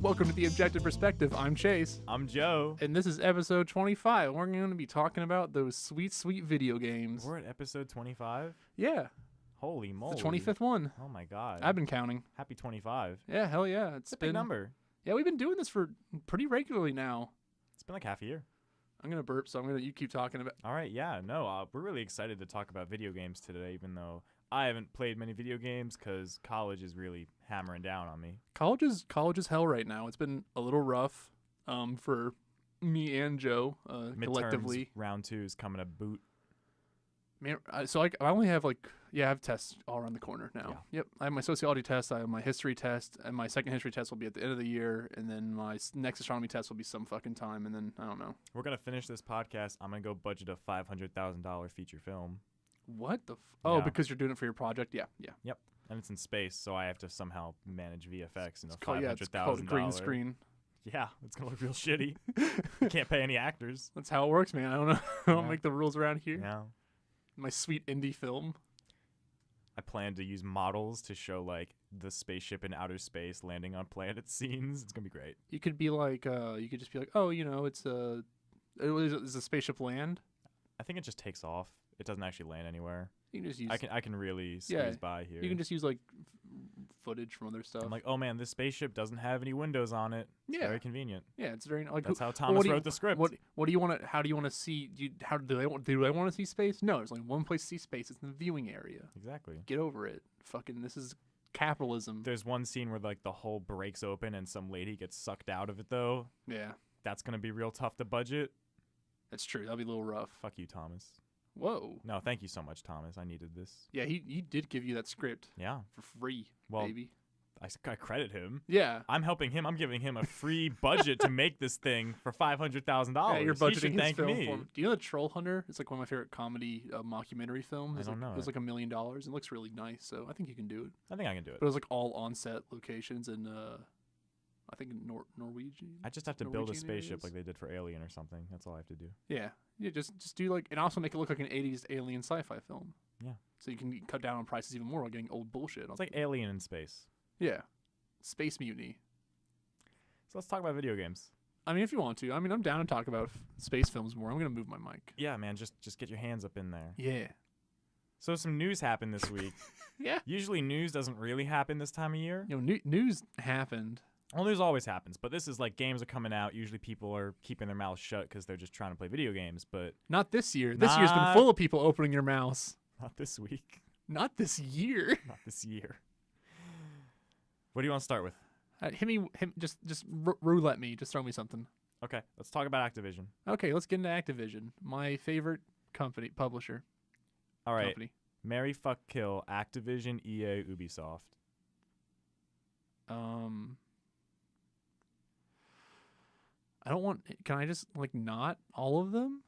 Welcome to The Objective Perspective. I'm Chase. I'm Joe. And this is episode 25. We're going to be talking about those sweet, sweet video games. We're at episode 25? Yeah. Holy moly. It's the 25th one. Oh my god. I've been counting. Happy 25. Yeah, hell yeah. It's a big number. Yeah, we've been doing this for pretty regularly now. It's been like half a year. I'm going to burp, so you keep talking about. All right, yeah. No, we're really excited to talk about video games today, even though I haven't played many video games because college is really hammering down on me. College is hell right now. It's been a little rough for me and Joe collectively. Round 2 is coming to boot. Man, so I only have I have tests all around the corner now. Yeah. Yep, I have my sociology test, I have my history test, and my second history test will be at the end of the year, and then my next astronomy test will be some fucking time, and then I don't know. We're gonna finish this podcast. I'm gonna go budget a $500,000 feature film. What the? Oh, because you're doing it for your project? Yeah. Yep, and it's in space, so I have to somehow manage VFX and it's $500,000. called a green screen. Yeah, it's gonna look real shitty. You can't pay any actors. That's how it works, man. I don't know. I don't make the rules around here. Yeah. My sweet indie film. I plan to use models to show the spaceship in outer space landing on planet scenes. It's gonna be great. You could be you could just be like, oh, it's is a spaceship land? I think it just takes off. It doesn't actually land anywhere. You can just use. I can really squeeze by here. You can just use footage from other stuff. I'm like, oh man, this spaceship doesn't have any windows on it. It's very convenient. Yeah, it's very That's how Thomas wrote the script. What do you want to? How do you want to see? Do they want to see space? No, there's only one place to see space. It's in the viewing area. Exactly. Get over it. Fucking, this is capitalism. There's one scene where the hole breaks open and some lady gets sucked out of it though. Yeah. That's gonna be real tough to budget. That's true. That'll be a little rough. Fuck you, Thomas. Whoa. No, thank you so much, Thomas. I needed this. Yeah, he did give you that script. Yeah. For free, baby. I credit him. Yeah. I'm helping him. I'm giving him a free budget to make this thing for $500,000. Yeah, you're budgeting his film me. for him. Do you know The Troll Hunter? It's one of my favorite comedy mockumentary films. I don't know. It was $1 million. It looks really nice, so I think you can do it. I think I can do it. But it was all on-set locations in, I think, Norwegian. I just have to build a spaceship areas. like they did for Alien or something. That's all I have to do. Yeah. Yeah, just do and also make it look like an 80s alien sci-fi film. Yeah. So you can cut down on prices even more while getting old bullshit. It's like Alien in space. Yeah. Space mutiny. So let's talk about video games. I mean, if you want to. I mean, I'm down to talk about space films more. I'm going to move my mic. Yeah, man, just get your hands up in there. Yeah. So some news happened this week. Yeah. Usually news doesn't really happen this time of year. News happened. Well, news always happens, but this is games are coming out. Usually people are keeping their mouths shut because they're just trying to play video games, but... Not this year. This year's been full of people opening their mouths. Not this week. Not this year. Not this year. What do you want to start with? Just roulette me. Just throw me something. Okay, let's talk about Activision. Okay, let's get into Activision. My favorite publisher. All right. Company. Marry, fuck, kill. Activision, EA, Ubisoft. I don't want. Can I just not all of them?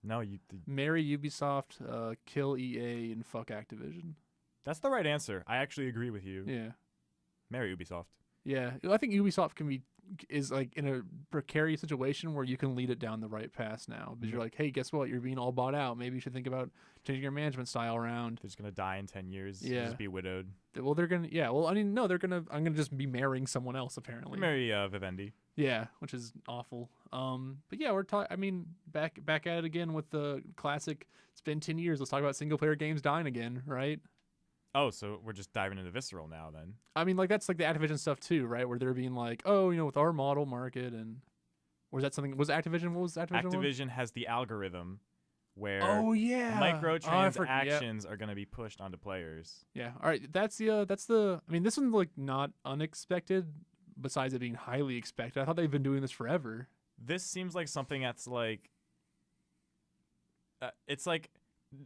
No, marry Ubisoft, kill EA, and fuck Activision. That's the right answer. I actually agree with you. Yeah. Marry Ubisoft. Yeah, I think Ubisoft is in a precarious situation where you can lead it down the right path now because you're hey, guess what? You're being all bought out. Maybe you should think about changing your management style around. They're just gonna die in 10 years. Yeah. Just be widowed. Well, they're gonna. Yeah. Well, I mean, no, they're gonna. I'm gonna just be marrying someone else apparently. Marry Vivendi. Yeah, which is awful. But yeah, we're talking. I mean, back at it again with the classic. It's been 10 years. Let's talk about single player games dying again, right? Oh, so we're just diving into Visceral now then. I mean, that's the Activision stuff too, right? Where they're being with our model market and was that something? Was Activision? What was Activision? Activision has the algorithm where microtransactions are going to be pushed onto players. Yeah. All right. That's the. I mean, this one's not unexpected. Besides it being highly expected, I thought they've been doing this forever. This seems like something that's it's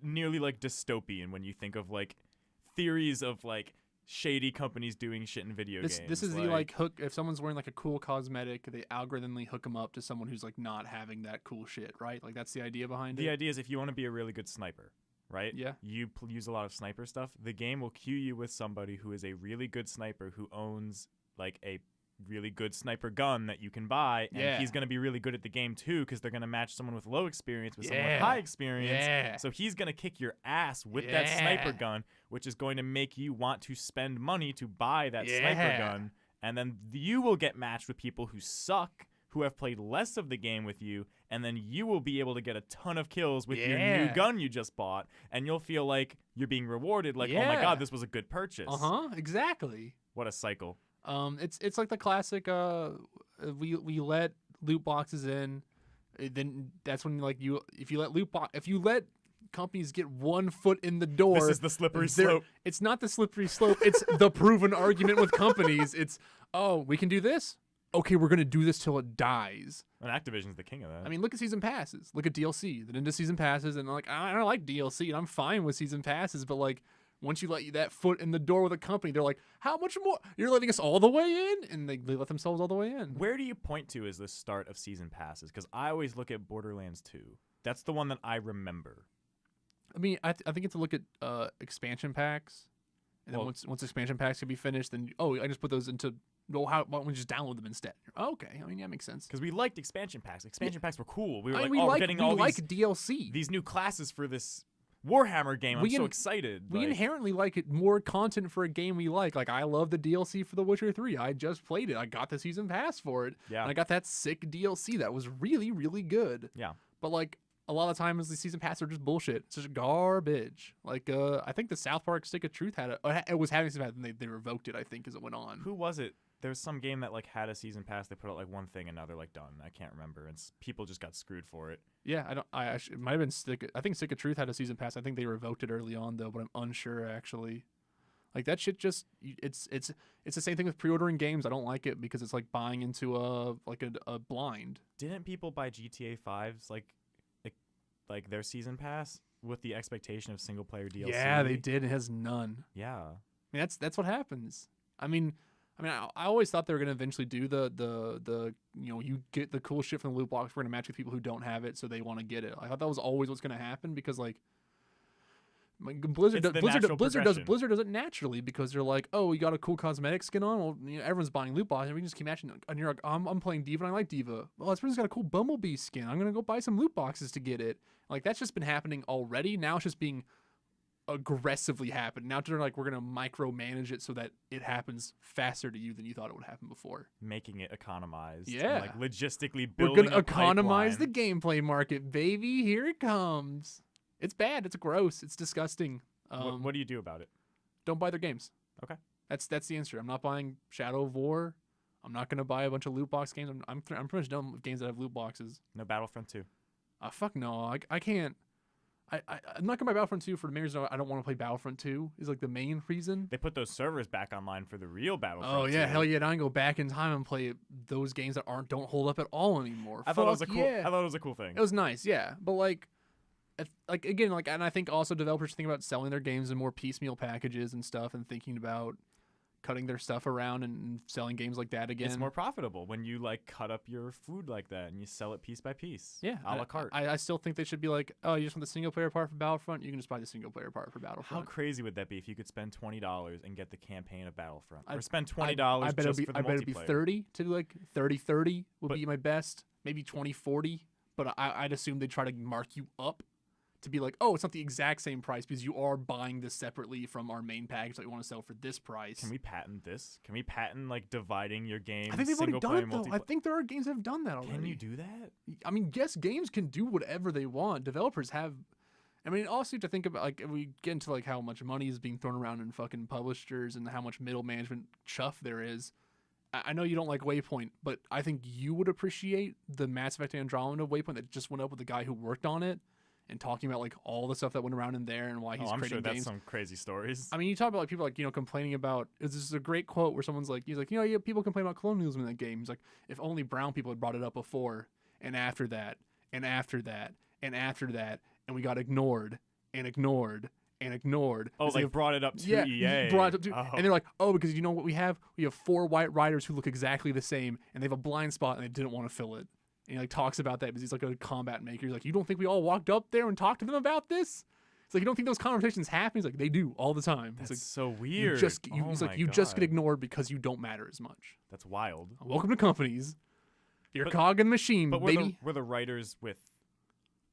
nearly dystopian when you think of theories of shady companies doing shit in video games. This is the hook. If someone's wearing a cool cosmetic, they algorithmically hook them up to someone who's not having that cool shit, right? That's the idea behind it. The idea is if you want to be a really good sniper, right? Yeah. You use a lot of sniper stuff. The game will cue you with somebody who is a really good sniper who owns a really good sniper gun that you can buy, and he's going to be really good at the game too because they're going to match someone with low experience with someone with high experience. So he's going to kick your ass with that sniper gun, which is going to make you want to spend money to buy that sniper gun and then you will get matched with people who suck, who have played less of the game with you, and then you will be able to get a ton of kills with your new gun you just bought, and you'll feel like you're being rewarded, like, oh my god, this was a good purchase. Exactly. What a cycle. It's like the classic we let loot boxes in, then that's when like if you let companies get one foot in the door, this is the slippery slope. It's not the slippery slope, it's the proven argument with companies. It's, oh, we can do this, okay, we're gonna do this till it dies. And Activision's the king of that. I mean, look at season passes, look at DLC, then into season passes, and like, I don't like DLC and I'm fine with season passes, but like once you let that foot in the door with a company, they're like, how much more? You're letting us all the way in? And they let themselves all the way in. Where do you point to as the start of season passes? Because I always look at Borderlands 2. That's the one that I remember. I mean, I think it's a look at expansion packs. And then once expansion packs can be finished, then, I just put those into, why don't we just download them instead? Okay, I mean, yeah, makes sense. Because we liked expansion packs. Expansion packs were cool. We were getting all these DLC. These new classes for this Warhammer game. I'm so excited. We inherently like it, more content for a game we like. Like, I love the DLC for The Witcher 3. I just played it. I got the season pass for it. Yeah. And I got that sick DLC that was really, really good. Yeah. But, like, a lot of times the season pass are just bullshit. It's just garbage. Like, I think the South Park Stick of Truth it was having season pass, and they revoked it, I think, as it went on. Who was it? There was some game that like had a season pass. They put out like one thing and now they're like done. I can't remember. And people just got screwed for it. Yeah, it might have been Stick. I think Stick of Truth had a season pass. I think they revoked it early on though, but I'm unsure actually. Like that shit just it's the same thing with pre-ordering games. I don't like it because it's like buying into a blind. Didn't people buy GTA 5's like their season pass with the expectation of single player DLC? Yeah, they did. It has none. Yeah. I mean that's what happens. I mean, I always thought they were gonna eventually do the you get the cool shit from the loot box. We're gonna match with people who don't have it, so they want to get it. I thought that was always what's gonna happen because like Blizzard does it naturally because they're like, oh, you got a cool cosmetic skin on. Well, everyone's buying loot boxes. And we just keep matching. And you're like, I'm playing Diva and I like Diva. Well, this person's got a cool Bumblebee skin. I'm gonna go buy some loot boxes to get it. Like that's just been happening already. Now it's just being aggressively happen. Now they're like, we're gonna micromanage it so that it happens faster to you than you thought it would happen before, making it economized. Yeah, and like logistically building. We're gonna economize the gameplay market, baby. Here it comes. It's bad. It's gross. It's disgusting. What do you do about it? Don't buy their games. Okay, that's the answer. I'm not buying Shadow of War. I'm not gonna buy a bunch of loot box games. I'm pretty much done with games that have loot boxes. No Battlefront 2. Fuck no. I can't. I'm not gonna buy Battlefront 2 for the main reason I don't want to play Battlefront 2 is like the main reason. They put those servers back online for the real Battlefront. Oh yeah, 2. hell yeah! Now I can go back in time and play those games that don't hold up at all anymore. I thought it was a cool thing. It was nice, yeah. But like again, like, and I think also developers think about selling their games in more piecemeal packages and stuff, and thinking about cutting their stuff around and selling games like that again. It's more profitable when you like cut up your food like that and you sell it piece by piece. Yeah, a la carte. I still think they should be like, oh, you just want the single player part for Battlefront? You can just buy the single player part for Battlefront. How crazy would that be if you could spend $20 and get the campaign of Battlefront, or spend $20 just for the multiplayer? I bet it'd be 30 to like 30 would be my best, maybe 20-40. But I'd assume they'd try to mark you up to be like, oh, it's not the exact same price because you are buying this separately from our main package that we want to sell for this price. Can we patent this? Can we patent like dividing your game? I think they've already done it though. I think there are games that have done that already. Can you do that? I mean, yes, games can do whatever they want. Developers have. I mean, also to think about, like, if we get into like how much money is being thrown around in fucking publishers and how much middle management chuff there is. I know you don't like Waypoint, but I think you would appreciate the Mass Effect Andromeda Waypoint that just went up with the guy who worked on it. And talking about like all the stuff that went around in there and why he's creating games. I'm sure that's some crazy stories. I mean, you talk about like people like complaining about. This is a great quote where someone's like, he's like, yeah, people complain about colonialism in that game. He's like, if only brown people had brought it up before, and after that, and after that, and after that, and we got ignored and ignored and ignored. Oh, like brought it up to EA. Brought it up to, and they're like, oh, because you know what we have? We have 4 white riders who look exactly the same, and they have a blind spot, and they didn't want to fill it. And he like talks about that because he's like a combat maker. He's like, you don't think we all walked up there and talked to them about this? It's like, you don't think those conversations happen? He's like, they do all the time. That's like, so weird. He's like, you just get ignored because you don't matter as much. That's wild. Welcome to companies. You're a cog in the machine, but baby. Were the writers with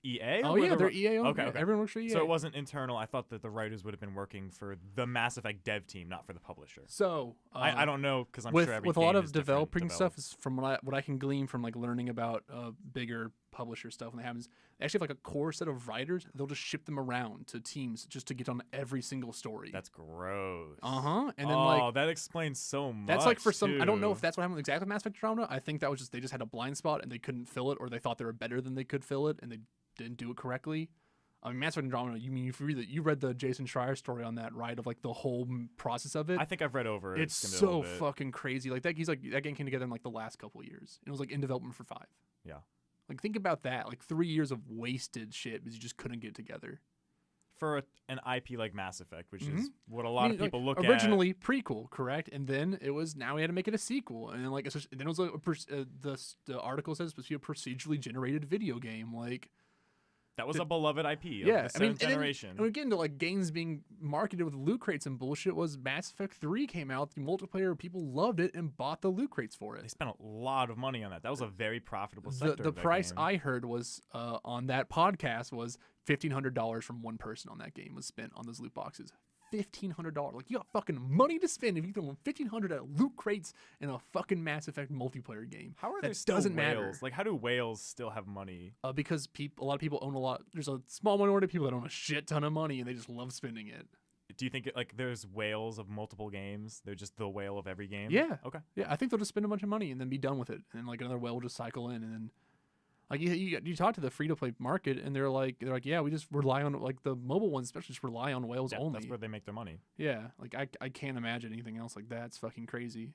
EA? Oh yeah, they're EA owned. Okay, Yeah, okay. everyone works for EA. So it wasn't internal. I thought that the writers would have been working for the Mass Effect dev team, not for the publisher. So I don't know because I'm with sure every with a game lot of is different developing developed. stuff is from what I can glean from like learning about bigger publisher stuff when it happens. They actually have like a core set of writers. They'll just ship them around to teams just to get on every single story. That's gross. And then that explains so much. that's like for some. I don't know too. if that's what happened exactly with Mass Effect Andromeda. I think that was just they just had a blind spot and they couldn't fill it, or they thought they were better than they could fill it and they didn't do it correctly. I mean, Mass Effect Andromeda. You read the Jason Schreier story on that, right? Of like the whole process of it. I think I've read over it. It's skimmed it a so little bit. fucking crazy. Like that game came together in like the last couple of years. It was like in development for 5. Yeah. Like think about that. Like 3 years of wasted shit because you just couldn't get it together. For an IP like Mass Effect, which Mhm. is what a lot of people look at. Originally prequel, correct? And then it was now we had to make it a sequel, and then then it was like the article says it's supposed to be a procedurally generated video game. Like That was a beloved IP of yeah, the seventh and generation. And we get into like games being marketed with loot crates and bullshit. Was Mass Effect 3 came out, the multiplayer people loved it and bought the loot crates for They it. spent a lot of money on that. That was a very profitable sector. The of that price game. I heard was on that podcast was $1,500 from one person on that game was spent on those loot boxes. $1,500. Like you got fucking money to spend if you can $1,500 at loot crates in a fucking Mass Effect multiplayer game. How are that there still doesn't whales? matter. Like, how do whales still have money? Because a lot of people own a lot. There's a small minority of people that own a shit ton of money and they just love spending it. Do you think like there's whales of multiple games? They're just the whale of every game. Yeah. Okay. Yeah, I think they'll just spend a bunch of money and then be done with it, and like another whale will just cycle in, and then like you talk to the free to play market, and they're like yeah, we just rely on like the mobile ones, especially just rely on whales Yeah, only. that's where they make their money. Yeah, like I can't imagine anything else like that. It's fucking crazy.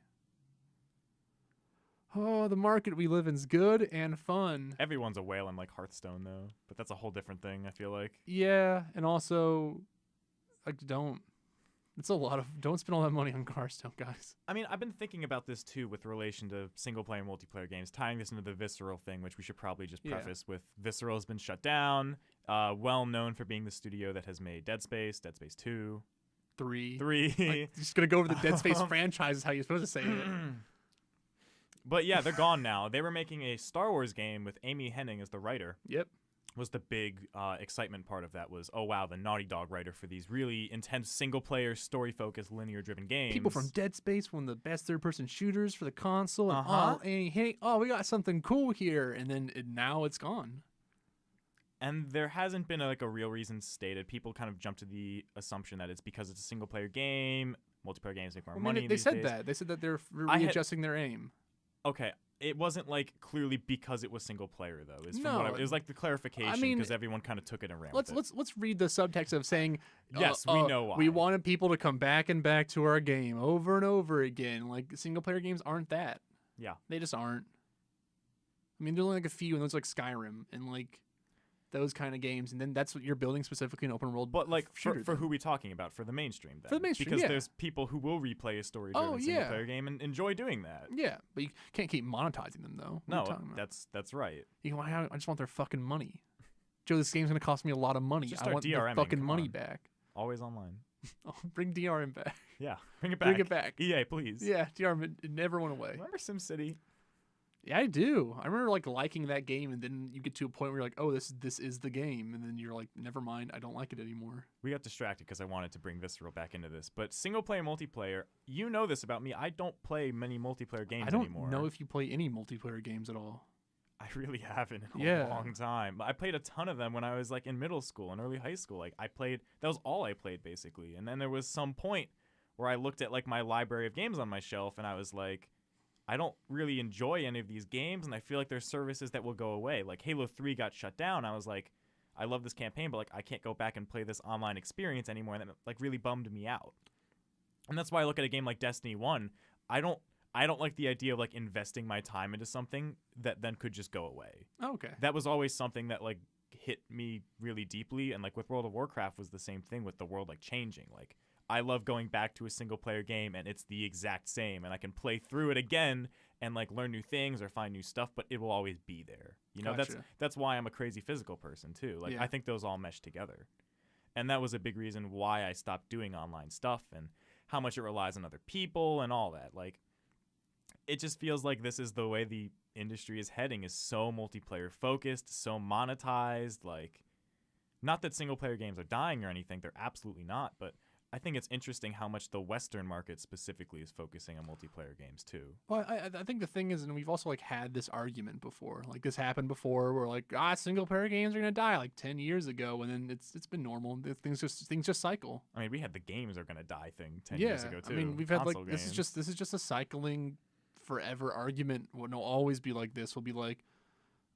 Oh, the market we live in's good and fun. Everyone's a whale in like Hearthstone though, but that's a whole different thing. I feel like. Yeah, and also like it's a lot of don't spend all that money on Hearthstone, guys. I mean, I've been thinking about this too with relation to single player and multiplayer games, tying this into the Visceral thing, which we should probably just preface with. Visceral has been shut down, well known for being the studio that has made Dead Space 2, 3. 3. Like, just gonna go over the Dead Space franchise is how you're supposed to say it. But yeah, they're gone now. They were making a Star Wars game with Amy Hennig as the writer. Yep. Was the big excitement part of that was, oh wow, the Naughty Dog writer for these really intense single-player, story-focused, linear-driven games. People from Dead Space, one of the best third-person shooters for the console, and Uh-huh. we got something cool here, and then now it's gone. And there hasn't been a real reason stated. People kind of jump to the assumption that it's because it's a single-player game. Multiplayer games make more money They these said days. They said that they're readjusting their aim. Okay, it wasn't like clearly because it was single player though. No, it was like the clarification because everyone kind of took it and ran with it. Let's read the subtext of saying Yes, we know why. we wanted people to come back and back to our game over and over again. Like single player games aren't that. Yeah, they just aren't. I mean, there's only like a few, and there's like Skyrim and like those kind of games, and then that's what you're building specifically an open world. but like shooter. for who are we talking about? For the mainstream, then? For the mainstream, because yeah. there's people who will replay a story-driven single-player game and enjoy doing that. Yeah, but you can't keep monetizing them though. What are you No, talking about? that's right. I just want their fucking money. Joe, this game's gonna cost me a lot of money. Just I start want the DRMing, fucking come money on. back. Always online. Oh, bring DRM back. Yeah, bring it back. Bring it back. EA, please. Yeah, DRM it never went away. Remember SimCity? Yeah, I do. I remember like liking that game, and then you get to a point where you're like, "Oh, this is the game," and then you're like, "Never mind, I don't like it anymore." We got distracted because I wanted to bring Visceral back into this. But single-player, multiplayer, you know this about me. I don't play many multiplayer games I don't anymore. know if you play any multiplayer games at all. I really haven't in a Yeah. long time. I played a ton of them when I was like in middle school and early high school. Like that was all I played basically. And then there was some point where I looked at like my library of games on my shelf and I was like, I don't really enjoy any of these games, and I feel like there's services that will go away. Like Halo 3 got shut down. I was like, I love this campaign, but like I can't go back and play this online experience anymore, and that like really bummed me out. And that's why I look at a game like Destiny 1. I don't like the idea of like investing my time into something that then could just go away. Oh, okay. That was always something that like hit me really deeply, and like with World of Warcraft was the same thing with the world like changing. Like I love going back to a single player game and it's the exact same, and I can play through it again and like learn new things or find new stuff, but it will always be there. You know, Gotcha. that's why I'm a crazy physical person too. Like Yeah. I think those all mesh together. And that was a big reason why I stopped doing online stuff and how much it relies on other people and all that. Like it just feels like this is the way the industry is heading is so multiplayer focused, so monetized. Like, not that single player games are dying or anything, they're absolutely not, but I think it's interesting how much the Western market specifically is focusing on multiplayer games too. Well, I think the thing is, and we've also like had this argument before. Like this happened before, where like single player games are gonna die like 10 years ago, and then it's been normal. Things just cycle. I mean, we had the games are gonna die thing 10 years ago too. I mean, we've had like Console this is just a cycling forever argument. Will always be like this. Will be like,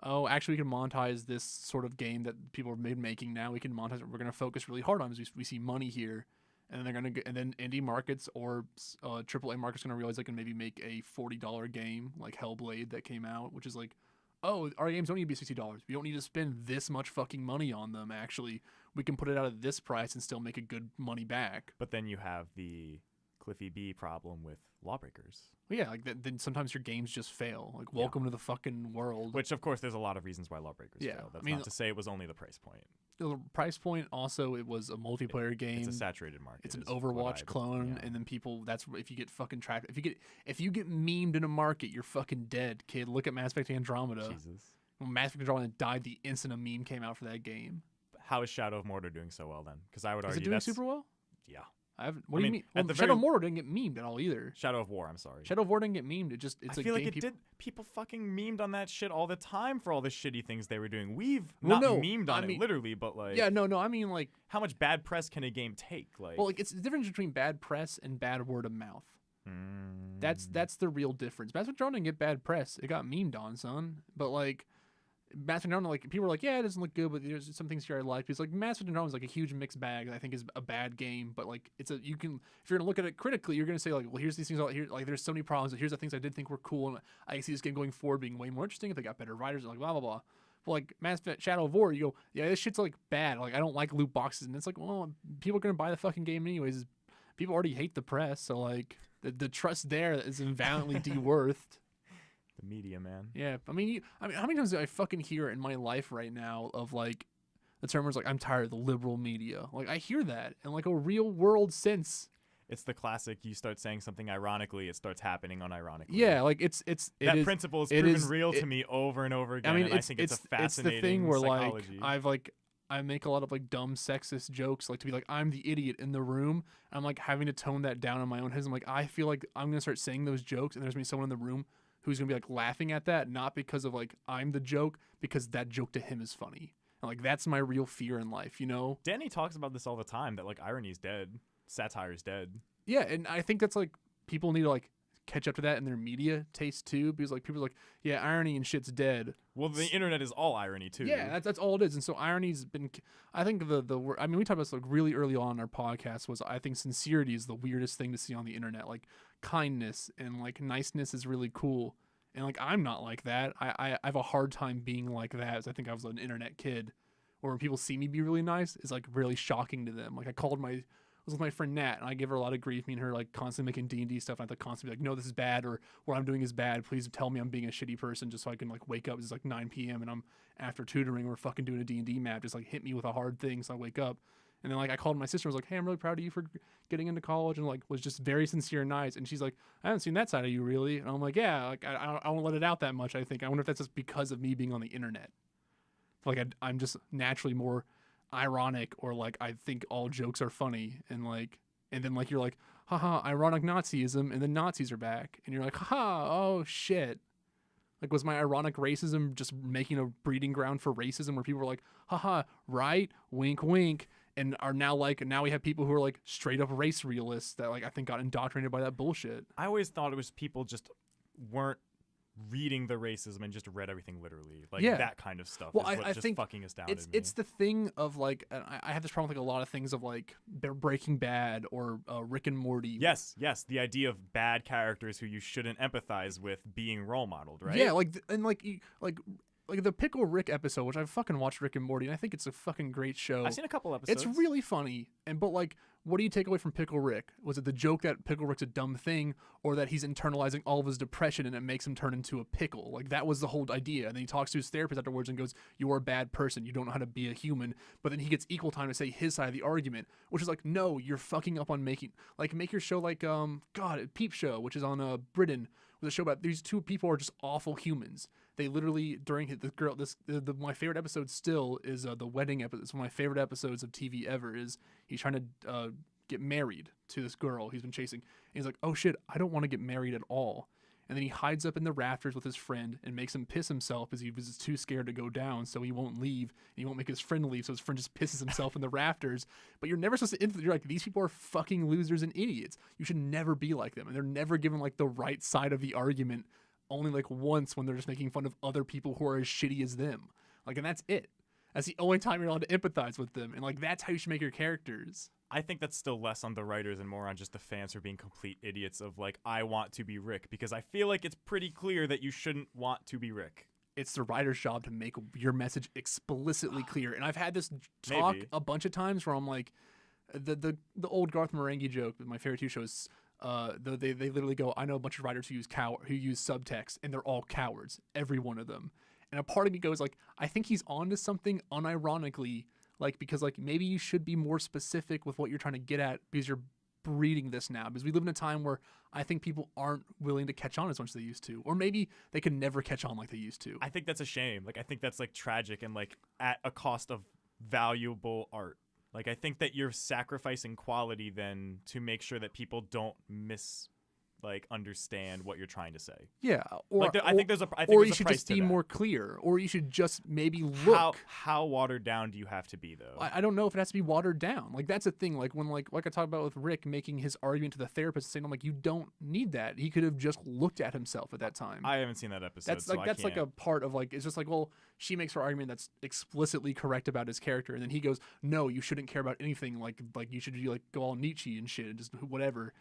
oh, actually, we can monetize this sort of game that people are making now. We can monetize it. We're gonna focus really hard on it because we see money here. And then they're gonna and then indie markets or AAA markets are gonna realize they can maybe make a $40 game like Hellblade that came out, which is like, oh, our games don't need to be $60. We don't need to spend this much fucking money on them. Actually, we can put it out at this price and still make a good money back. But then you have the Cliffy B problem with Lawbreakers. Well, yeah, like then sometimes your games just fail. Like, welcome to the fucking world. Which, of course, there's a lot of reasons why Lawbreakers fail. That's not to say it was only the price point. The price point, also, it was a multiplayer game. It's a saturated market. It's an Overwatch clone, and then people. That's if you get fucking trapped. If you get memed in a market, you're fucking dead, kid. Look at Mass Effect Andromeda. Jesus. When Mass Effect Andromeda died the instant a meme came out for that game. How is Shadow of Mordor doing so well then? Because I would argue is it doing super well? Yeah. I haven't. What do you mean? Well, Shadow of Mordor didn't get memed at all either. Shadow of War, I'm sorry. Shadow of War didn't get memed. I feel like it did. People fucking memed on that shit all the time for all the shitty things they were doing. We've not memed on it literally, but like. Yeah, no. I mean, like, how much bad press can a game take? Like, well, like it's the difference between bad press and bad word of mouth. That's the real difference. Mass Effect Andromeda didn't get bad press. It got memed on, son. But like. Mass Effect Andromeda, like people were like, yeah, it doesn't look good, but there's some things here I like. Because like Mass Effect Andromeda is like a huge mixed bag that I think is a bad game, but like if you're gonna look at it critically, you're gonna say like, well, here's these things out here, like there's so many problems, but here's the things I did think were cool, and I see this game going forward being way more interesting if they got better writers, like blah blah blah. But like Mass Effect Shadow of War, you go, yeah, this shit's like bad. Like I don't like loot boxes, and it's like, well, people are gonna buy the fucking game anyways. People already hate the press, so like the trust there is invalidly deworthed. The media, man. Yeah, I mean, how many times do I fucking hear in my life right now of like the term is like, I'm tired of the liberal media. Like I hear that in like a real world sense. It's the classic. You start saying something ironically, it starts happening unironically. Yeah, like that principle is proven real to me over and over again. I mean, and I think it's a fascinating it's the thing where psychology. I make a lot of like dumb sexist jokes, like to be like I'm the idiot in the room. I'm like having to tone that down in my own head. I'm like I feel like I'm gonna start saying those jokes, and there's gonna be someone in the room who's gonna be like laughing at that, not because of like I'm the joke, because that joke to him is funny. And like that's my real fear in life, you know? Danny talks about this all the time, that like irony's dead, satire's dead. Yeah, and I think that's like people need to like catch up to that in their media taste too, because like people are like, yeah, irony and shit's dead. Well, the internet is all irony too. Yeah, that's all it is. And so irony's been, I think the word, I mean, we talked about this like really early on in our podcast, was I think sincerity is the weirdest thing to see on the internet. Like kindness and like niceness is really cool. And like I'm not like that. I have a hard time being like that, as I think I was an internet kid, or when people see me be really nice, it's like really shocking to them. Like I was with my friend Nat, and I give her a lot of grief. Me and her like constantly making D&D stuff, and I have to constantly be like, no, this is bad, or what I'm doing is bad. Please tell me I'm being a shitty person, just so I can like wake up. It's like 9 p.m. and I'm after tutoring, we're fucking doing a D&D map. Just like hit me with a hard thing, so I wake up. And then like I called my sister, I was like, hey, I'm really proud of you for getting into college, and like was just very sincere and nice. And she's like, I haven't seen that side of you really. And I'm like, yeah, like I won't let it out that much. I think I wonder if that's just because of me being on the internet. Like I'm just naturally more ironic, or like I think all jokes are funny, and then like you're like, haha, ironic Nazism, and then Nazis are back, and you're like, haha, oh shit. Like, was my ironic racism just making a breeding ground for racism, where people were like, haha, right, wink, wink, and are now like, now we have people who are like straight up race realists that like I think got indoctrinated by that bullshit. I always thought it was people just weren't reading the racism and just read everything literally, like that kind of stuff. Well, I just think fucking astounded me. It's the thing of like, I have this problem with like a lot of things of like Breaking Bad or Rick and Morty. Yes, the idea of bad characters who you shouldn't empathize with being role modeled, right? Yeah, like the Pickle Rick episode, which I've fucking watched Rick and Morty, and I think it's a fucking great show. I've seen a couple episodes. It's really funny, but like, what do you take away from Pickle Rick? Was it the joke that Pickle Rick's a dumb thing, or that he's internalizing all of his depression and it makes him turn into a pickle? Like, that was the whole idea. And then he talks to his therapist afterwards and goes, you are a bad person. You don't know how to be a human. But then he gets equal time to say his side of the argument, which is like, no, you're fucking up on make your show like, Peep Show, which is on Britain, was a show about these two people are just awful humans. They literally my favorite episode still is the wedding episode. It's one of my favorite episodes of TV ever. Is he's trying to get married to this girl he's been chasing. And he's like, oh shit, I don't want to get married at all. And then he hides up in the rafters with his friend and makes him piss himself because he was too scared to go down, so he won't leave. And he won't make his friend leave, so his friend just pisses himself in the rafters. But you're never supposed to. You're like, these people are fucking losers and idiots. You should never be like them. And they're never given like the right side of the argument. Only like once when they're just making fun of other people who are as shitty as them. Like, and that's it. That's the only time you're allowed to empathize with them. And like, that's how you should make your characters. I think that's still less on the writers and more on just the fans for being complete idiots of like, I want to be Rick, because I feel like it's pretty clear that you shouldn't want to be Rick. It's the writer's job to make your message explicitly clear. And I've had this talk a bunch of times where I'm like, the old Garth Marenghi joke with my favorite two shows. They literally go, I know a bunch of writers who use subtext, and they're all cowards, every one of them. And a part of me goes like, I think he's onto something unironically. Like, because like maybe you should be more specific with what you're trying to get at, because you're breeding this now, because we live in a time where I think people aren't willing to catch on as much as they used to, or maybe they could never catch on like they used to. I think that's a shame. Like, I think that's like tragic and like at a cost of valuable art. Like, I think that you're sacrificing quality then to make sure that people don't understand what you're trying to say. Yeah, I think there's a you should just be more clear, or you should just maybe look. How watered down do you have to be though? I don't know if it has to be watered down. Like, that's the thing. Like when like I talked about with Rick making his argument to the therapist, saying, I'm like, you don't need that. He could have just looked at himself at that time. I haven't seen that episode. That's like that's like a part of like, it's just like, well, she makes her argument that's explicitly correct about his character, and then he goes, no, you shouldn't care about anything. Like you should be like go all Nietzsche and shit and just whatever.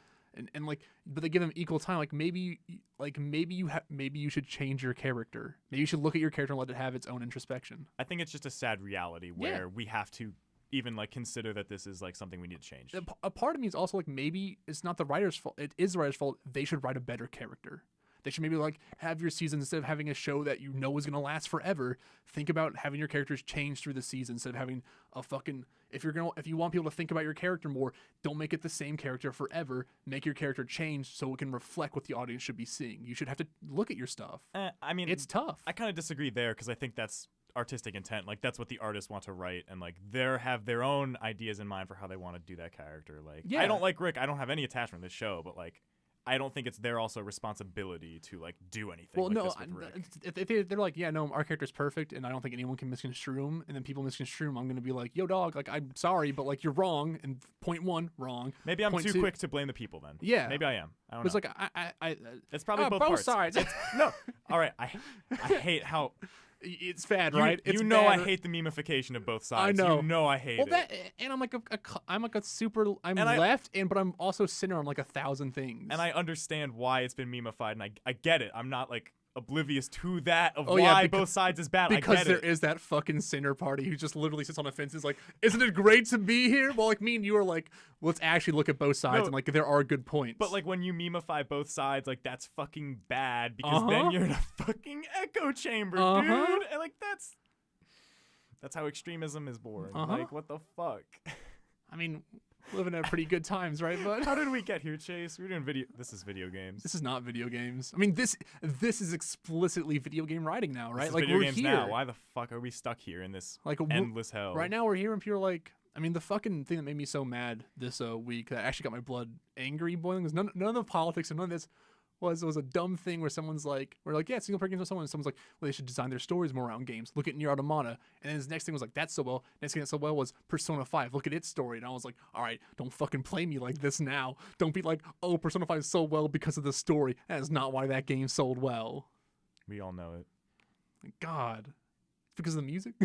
And like, but they give him equal time. Like maybe you should change your character. Maybe you should look at your character and let it have its own introspection. I think it's just a sad reality where we have to even like consider that this is like something we need to change. A part of me is also like, maybe it's not the writer's fault. It is the writer's fault. They should write a better character. They should maybe like have your season, instead of having a show that you know is going to last forever, think about having your characters change through the season instead of having a fucking, if you want people to think about your character more, don't make it the same character forever. Make your character change so it can reflect what the audience should be seeing. You should have to look at your stuff. I mean, it's tough. I kind of disagree there, because I think that's artistic intent. Like, that's what the artists want to write, and like they have their own ideas in mind for how they want to do that character. Like, I don't like Rick. I don't have any attachment to this show, but like, I don't think it's their also responsibility to like do anything. Well, like no, this with Rick. If they're like, yeah, no, our character's perfect, and I don't think anyone can misconstrue him, and then people misconstrue him, I'm gonna be like, yo, dog, like, I'm sorry, but like, you're wrong, and point one, wrong. Maybe I'm too quick to blame the people then. Yeah, maybe I am. I don't know. It's like it's probably both parts. Sides. No, all right. I hate how. It's bad, right? You know, I hate the memification of both sides. I know. You know I hate it. And I'm like I'm left, but I'm also center on like 1,000 things. And I understand why it's been memified, and I get it. I'm not like oblivious to that of why both sides is bad. Because there is that fucking center party who just literally sits on a fence and is like, isn't it great to be here? Well, like me and you are like, let's actually look at both sides, and like there are good points. But like when you memify both sides, like that's fucking bad, because then you're in a fucking echo chamber, dude. And like that's how extremism is born. Like, what the fuck? I mean, living at pretty good times, right, bud? How did we get here, Chase? We're doing video. This is video games. This is not video games. I mean, this is explicitly video game writing now, right? This is like video we're games here. Now. Why the fuck are we stuck here in this like endless hell? Right now we're here, and people are like, I mean, the fucking thing that made me so mad this week that actually got my blood angry boiling was none of the politics and none of this was a dumb thing where someone's like, yeah, single player games with someone, and someone's like, well, they should design their stories more around games. Look at Nier Automata. And then his next thing was like, that's so well. Next thing that so well was Persona 5. Look at its story. And I was like, all right, don't fucking play me like this now. Don't be like, oh, Persona 5 is so well because of the story. That is not why that game sold well. We all know it. God. It's because of the music?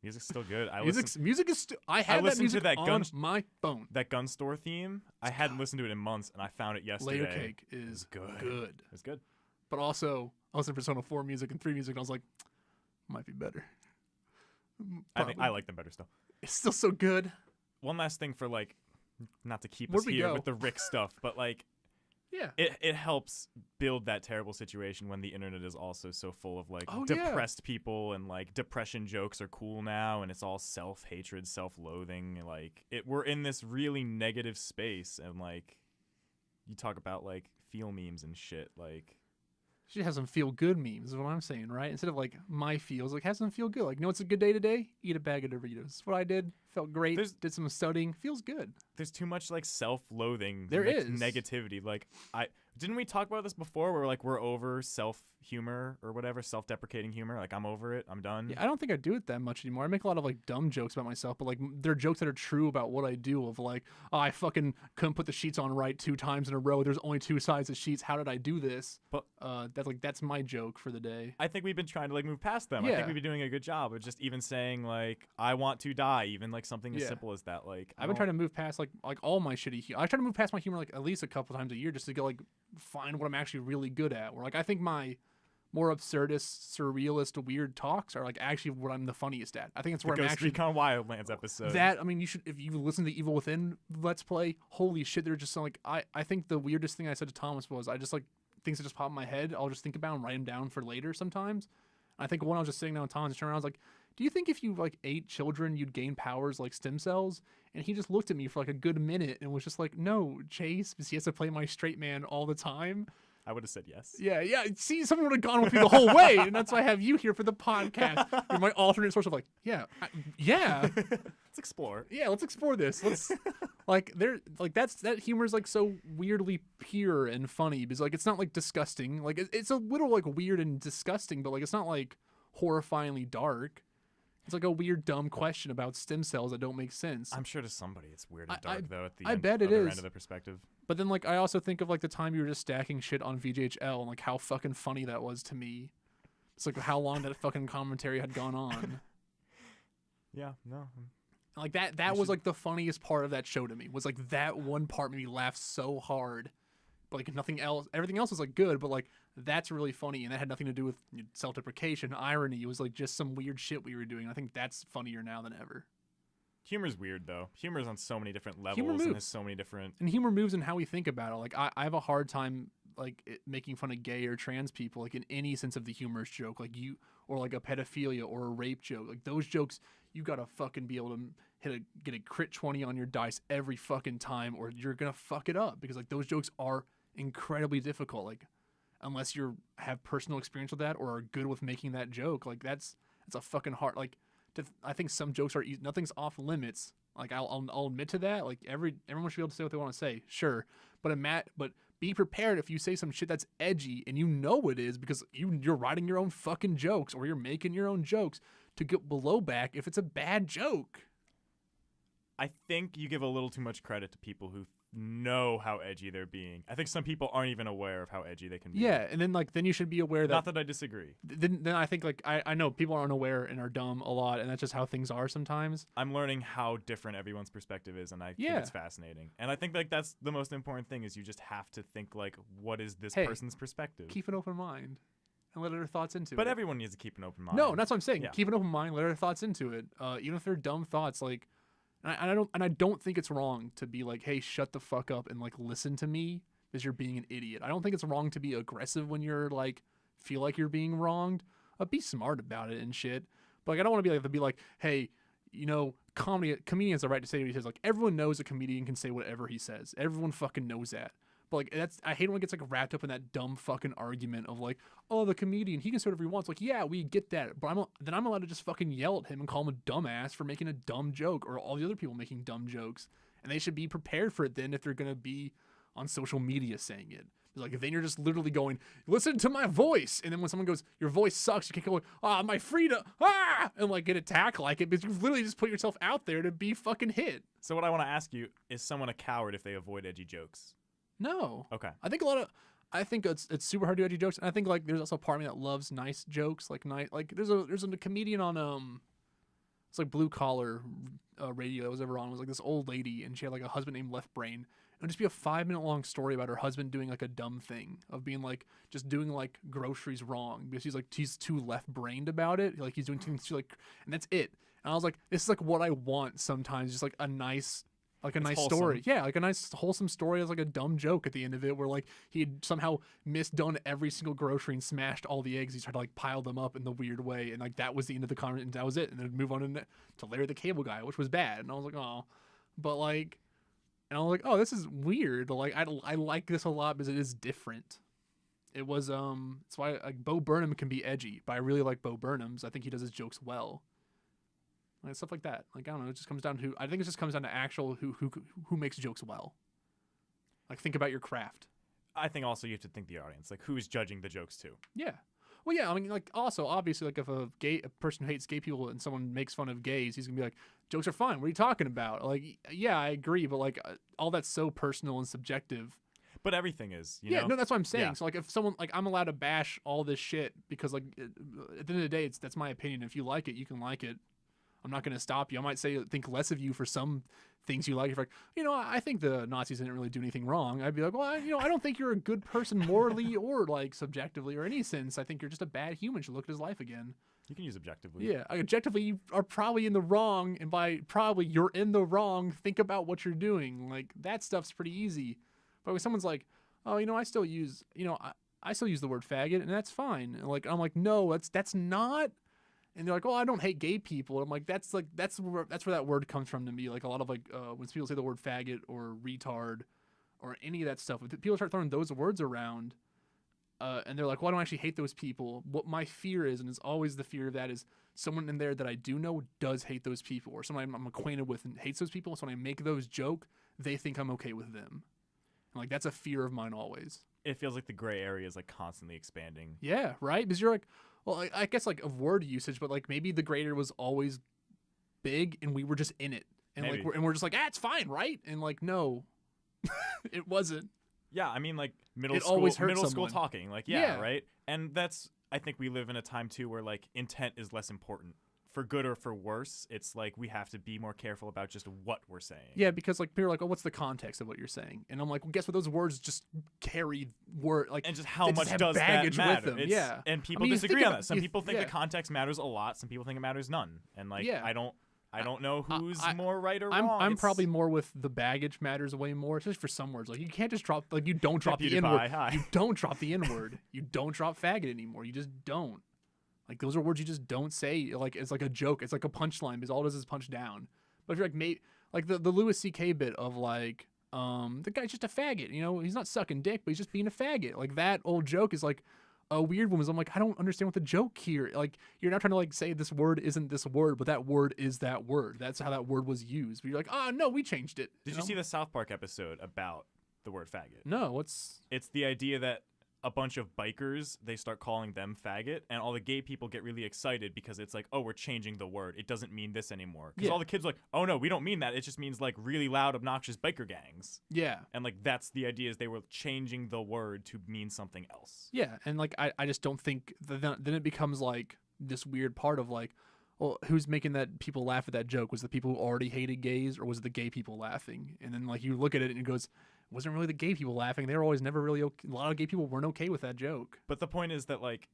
Music's still good. Music is still. I had that music to that on my phone. That gun store theme. I hadn't listened to it in months, and I found it yesterday. Layer Cake is good. It's good. But also, I was in Persona 4 music and 3 music, and I was like, might be better. I think I like them better still. It's still so good. One last thing for like, not to keep us here with the Rick stuff, but like, yeah, it helps build that terrible situation when the internet is also so full of like depressed people, and like depression jokes are cool now, and it's all self-hatred, self-loathing. Like we're in this really negative space, and like you talk about like feel memes and shit. Like Should have some feel good memes is what I'm saying, right? Instead of like my feels, like have some feel good. Like, you know what's a good day today? Eat a bag of Doritos. That's what I did. Felt great. Did some studying. Feels good. There's too much like self-loathing. There is negativity. Like didn't we talk about this before? Where like we're over self-humor or whatever, self-deprecating humor. Like I'm over it. I'm done. Yeah, I don't think I do it that much anymore. I make a lot of like dumb jokes about myself, but like they're jokes that are true about what I do. Of like, oh, I fucking couldn't put the sheets on right 2 times in a row. There's only 2 sides of sheets. How did I do this? But that's my joke for the day. I think we've been trying to like move past them. Yeah. I think we've been doing a good job of just even saying like I want to die, even like something as simple as that. Like I've been trying to move past like all my shitty humor. I try to move past my humor like at least a couple times a year just to go like find what I'm actually really good at. Where like I think my more absurdist, surrealist, weird talks are like actually what I'm the funniest at. I think that's where I'm actually. Ghost Recon Wildlands episode. That I mean, you should if you listen to the Evil Within Let's Play. Holy shit, they're just like I think the weirdest thing I said to Thomas was I just like things that just pop in my head. I'll just think about and write them down for later sometimes. I think when I was just sitting down with Thomas and turned around, I was like, do you think if you like ate children, you'd gain powers like stem cells? And he just looked at me for like a good minute and was just like, no, Chase, because he has to play my straight man all the time. I would have said yes. Yeah. See, someone would have gone with me the whole way, and that's why I have you here for the podcast. You're my alternate source of like, yeah. Let's explore. Yeah, let's explore this. Let's that humor is like so weirdly pure and funny because like it's not like disgusting. Like it's a little like weird and disgusting, but like it's not like horrifyingly dark. It's like a weird, dumb question about stem cells that don't make sense. I'm sure to somebody it's weird and dark, though, at the I end, bet it is. end of the perspective. But then, like, I also think of, like, the time you were just stacking shit on VJHL and, like, how fucking funny that was to me. It's like how long that fucking commentary had gone on. Yeah, no. Like, that was, like, the funniest part of that show to me. Was, like, that one part made me laugh so hard. But, like, nothing else. Everything else was, like, good, but, like, that's really funny. And that had nothing to do with self-deprecation, irony. It was, like, just some weird shit we were doing. I think that's funnier now than ever. Humor's weird, though. Humor's on so many different levels and has so many different... And humor moves in how we think about it. Like, I have a hard time, like, making fun of gay or trans people, like, in any sense of the humorous joke. Like, or, like, a pedophilia or a rape joke. Like, those jokes, you gotta fucking be able to get a crit 20 on your dice every fucking time, or you're gonna fuck it up. Because, like, those jokes are incredibly difficult. Like, unless you have personal experience with that or are good with making that joke, like, that's a fucking hard... Like, I think some jokes are nothing's off limits. Like I'll admit to that. Like everyone should be able to say what they want to say, sure. But be prepared if you say some shit that's edgy and you know it is because you're writing your own fucking jokes or you're making your own jokes to get below back if it's a bad joke. I think you give a little too much credit to people who know how edgy they're being. I think some people aren't even aware of how edgy they can be. Yeah, and then you should be aware that... Not that I disagree. Then I think, like, I know people are unaware and are dumb a lot, and that's just how things are sometimes. I'm learning how different everyone's perspective is, and I think it's fascinating. And I think, like, that's the most important thing is you just have to think, like, what is this person's perspective? Keep an open mind and let other thoughts into it. But everyone needs to keep an open mind. No, that's what I'm saying. Yeah. Keep an open mind, let other thoughts into it. Even if they're dumb thoughts, like... And I don't think it's wrong to be like, hey, shut the fuck up and like listen to me because you're being an idiot. I don't think it's wrong to be aggressive when you're like feel like you're being wronged. Be smart about it and shit. But like I don't want to be like, hey, you know, comedian has the right to say what he says. Like everyone knows a comedian can say whatever he says. Everyone fucking knows that. But like I hate when it gets like wrapped up in that dumb fucking argument of like, oh, the comedian, he can say whatever he wants. Like, yeah, we get that, but I'm allowed to just fucking yell at him and call him a dumbass for making a dumb joke, or all the other people making dumb jokes, and they should be prepared for it then if they're gonna be on social media saying it. Like then you're just literally going, listen to my voice, and then when someone goes, your voice sucks, you can't go, my freedom, and like get attacked like it, because you've literally just put yourself out there to be fucking hit. So what I want to ask you is, someone a coward if they avoid edgy jokes? No. Okay. I think it's super hard to do edgy jokes, and I think like there's also a part of me that loves nice jokes, like there's a comedian on it's like Blue Collar radio that was ever on. It was like this old lady, and she had like a husband named Left Brain. It would just be a 5-minute long story about her husband doing like a dumb thing of being like just doing like groceries wrong because he's too left brained about it. Like he's doing things too like, and that's it. And I was like, this is like what I want sometimes, just like a nice. Like a nice wholesome story. Yeah, like a nice wholesome story as like a dumb joke at the end of it where like he had somehow misdone every single grocery and smashed all the eggs. He tried to like pile them up in the weird way, and like that was the end of the comment, and that was it. And then move on to Larry the Cable Guy, which was bad. And I was like, oh. But like, and I was like, oh, this is weird. Like I like this a lot because it is different. It was that's why like Bo Burnham can be edgy, but I really like Bo Burnham's. I think he does his jokes well. Like stuff like that. Like I don't know, it just comes down to I think it just comes down to actual who makes jokes well. Like think about your craft. I think also you have to think the audience, like who is judging the jokes too. Yeah. Well, yeah. I mean, like also obviously, like if a person who hates gay people and someone makes fun of gays, he's gonna be like, jokes are fine. What are you talking about? Like, yeah, I agree, but like all that's so personal and subjective. But everything is, you yeah, know? no, that's what I'm saying. Yeah. So like, if someone like I'm allowed to bash all this shit because like at the end of the day, that's my opinion. If you like it, you can like it. I'm not gonna stop you. I might think less of you for some things you like. If like, I think the Nazis didn't really do anything wrong. I'd be like, well, I don't think you're a good person morally or like subjectively or any sense. I think you're just a bad human. Should look at his life again. You can use objectively. Yeah, objectively, you are probably in the wrong, and by probably you're in the wrong. Think about what you're doing. Like that stuff's pretty easy. But when someone's like, oh, I still use, I still use the word faggot, and that's fine. And like I'm like, no, that's not. And they're like, oh, I don't hate gay people. And I'm like, that's where that word comes from to me. Like a lot of like when people say the word faggot or retard or any of that stuff, if people start throwing those words around, and they're like, well, I don't actually hate those people. What my fear is, and it's always the fear of that, is someone in there that I do know does hate those people, or someone I'm acquainted with and hates those people. So when I make those joke, they think I'm okay with them. And like that's a fear of mine always. It feels like the gray area is like constantly expanding. Yeah, right? Because you're like, well, I guess like of word usage, but like maybe the grader was always big and we were just in it. And Maybe. like we're just like, it's fine, right? And like, no, it wasn't. Yeah, I mean like middle It school always hurt school someone. talking. Like Yeah. right? And that's I think we live in a time too where like intent is less important. For good or for worse, it's like we have to be more careful about just what we're saying. Yeah, because like people are like, oh, what's the context of what you're saying? And I'm like, well, guess what? Those words just carry like, And just how they much have does that baggage matter? with them. It's- Yeah, And people I mean, you disagree think on about- that. Some people think yeah. the context matters a lot. Some people think it matters none. And like Yeah. I don't know who's I- more right or I'm wrong. I'm It's probably more with the baggage matters way more, especially for some words. Like you can't just drop like you don't drop the N PewDiePie, word. hi. You don't drop the N word. You don't drop faggot anymore. You just don't. Like those are words you just don't say. Like it's like a joke. It's like a punchline because all it does is punch down. But if you're like the Louis C.K. bit of like the guy's just a faggot. He's not sucking dick, but he's just being a faggot. Like that old joke is like a weird one. I'm like, I don't understand what the joke here. Like you're not trying to like say this word isn't this word, but that word is that word. That's how that word was used. But you're like, oh no, we changed it. Did you see the South Park episode about the word faggot? No, It's the idea that a bunch of bikers, they start calling them faggot, and all the gay people get really excited because it's like, oh, we're changing the word. It doesn't mean this anymore. Because Yeah. all the kids are like, oh no, we don't mean that. It just means like really loud, obnoxious biker gangs. yeah. And like that's the idea, is they were changing the word to mean something else. Yeah, and like I just don't think then it becomes like this weird part of like, well, who's making that people laugh at that joke? Was the people who already hated gays, or was it the gay people laughing? And then like you look at it and it goes, it wasn't really the gay people laughing. They were always never really okay. A lot of gay people weren't okay with that joke. But the point is that like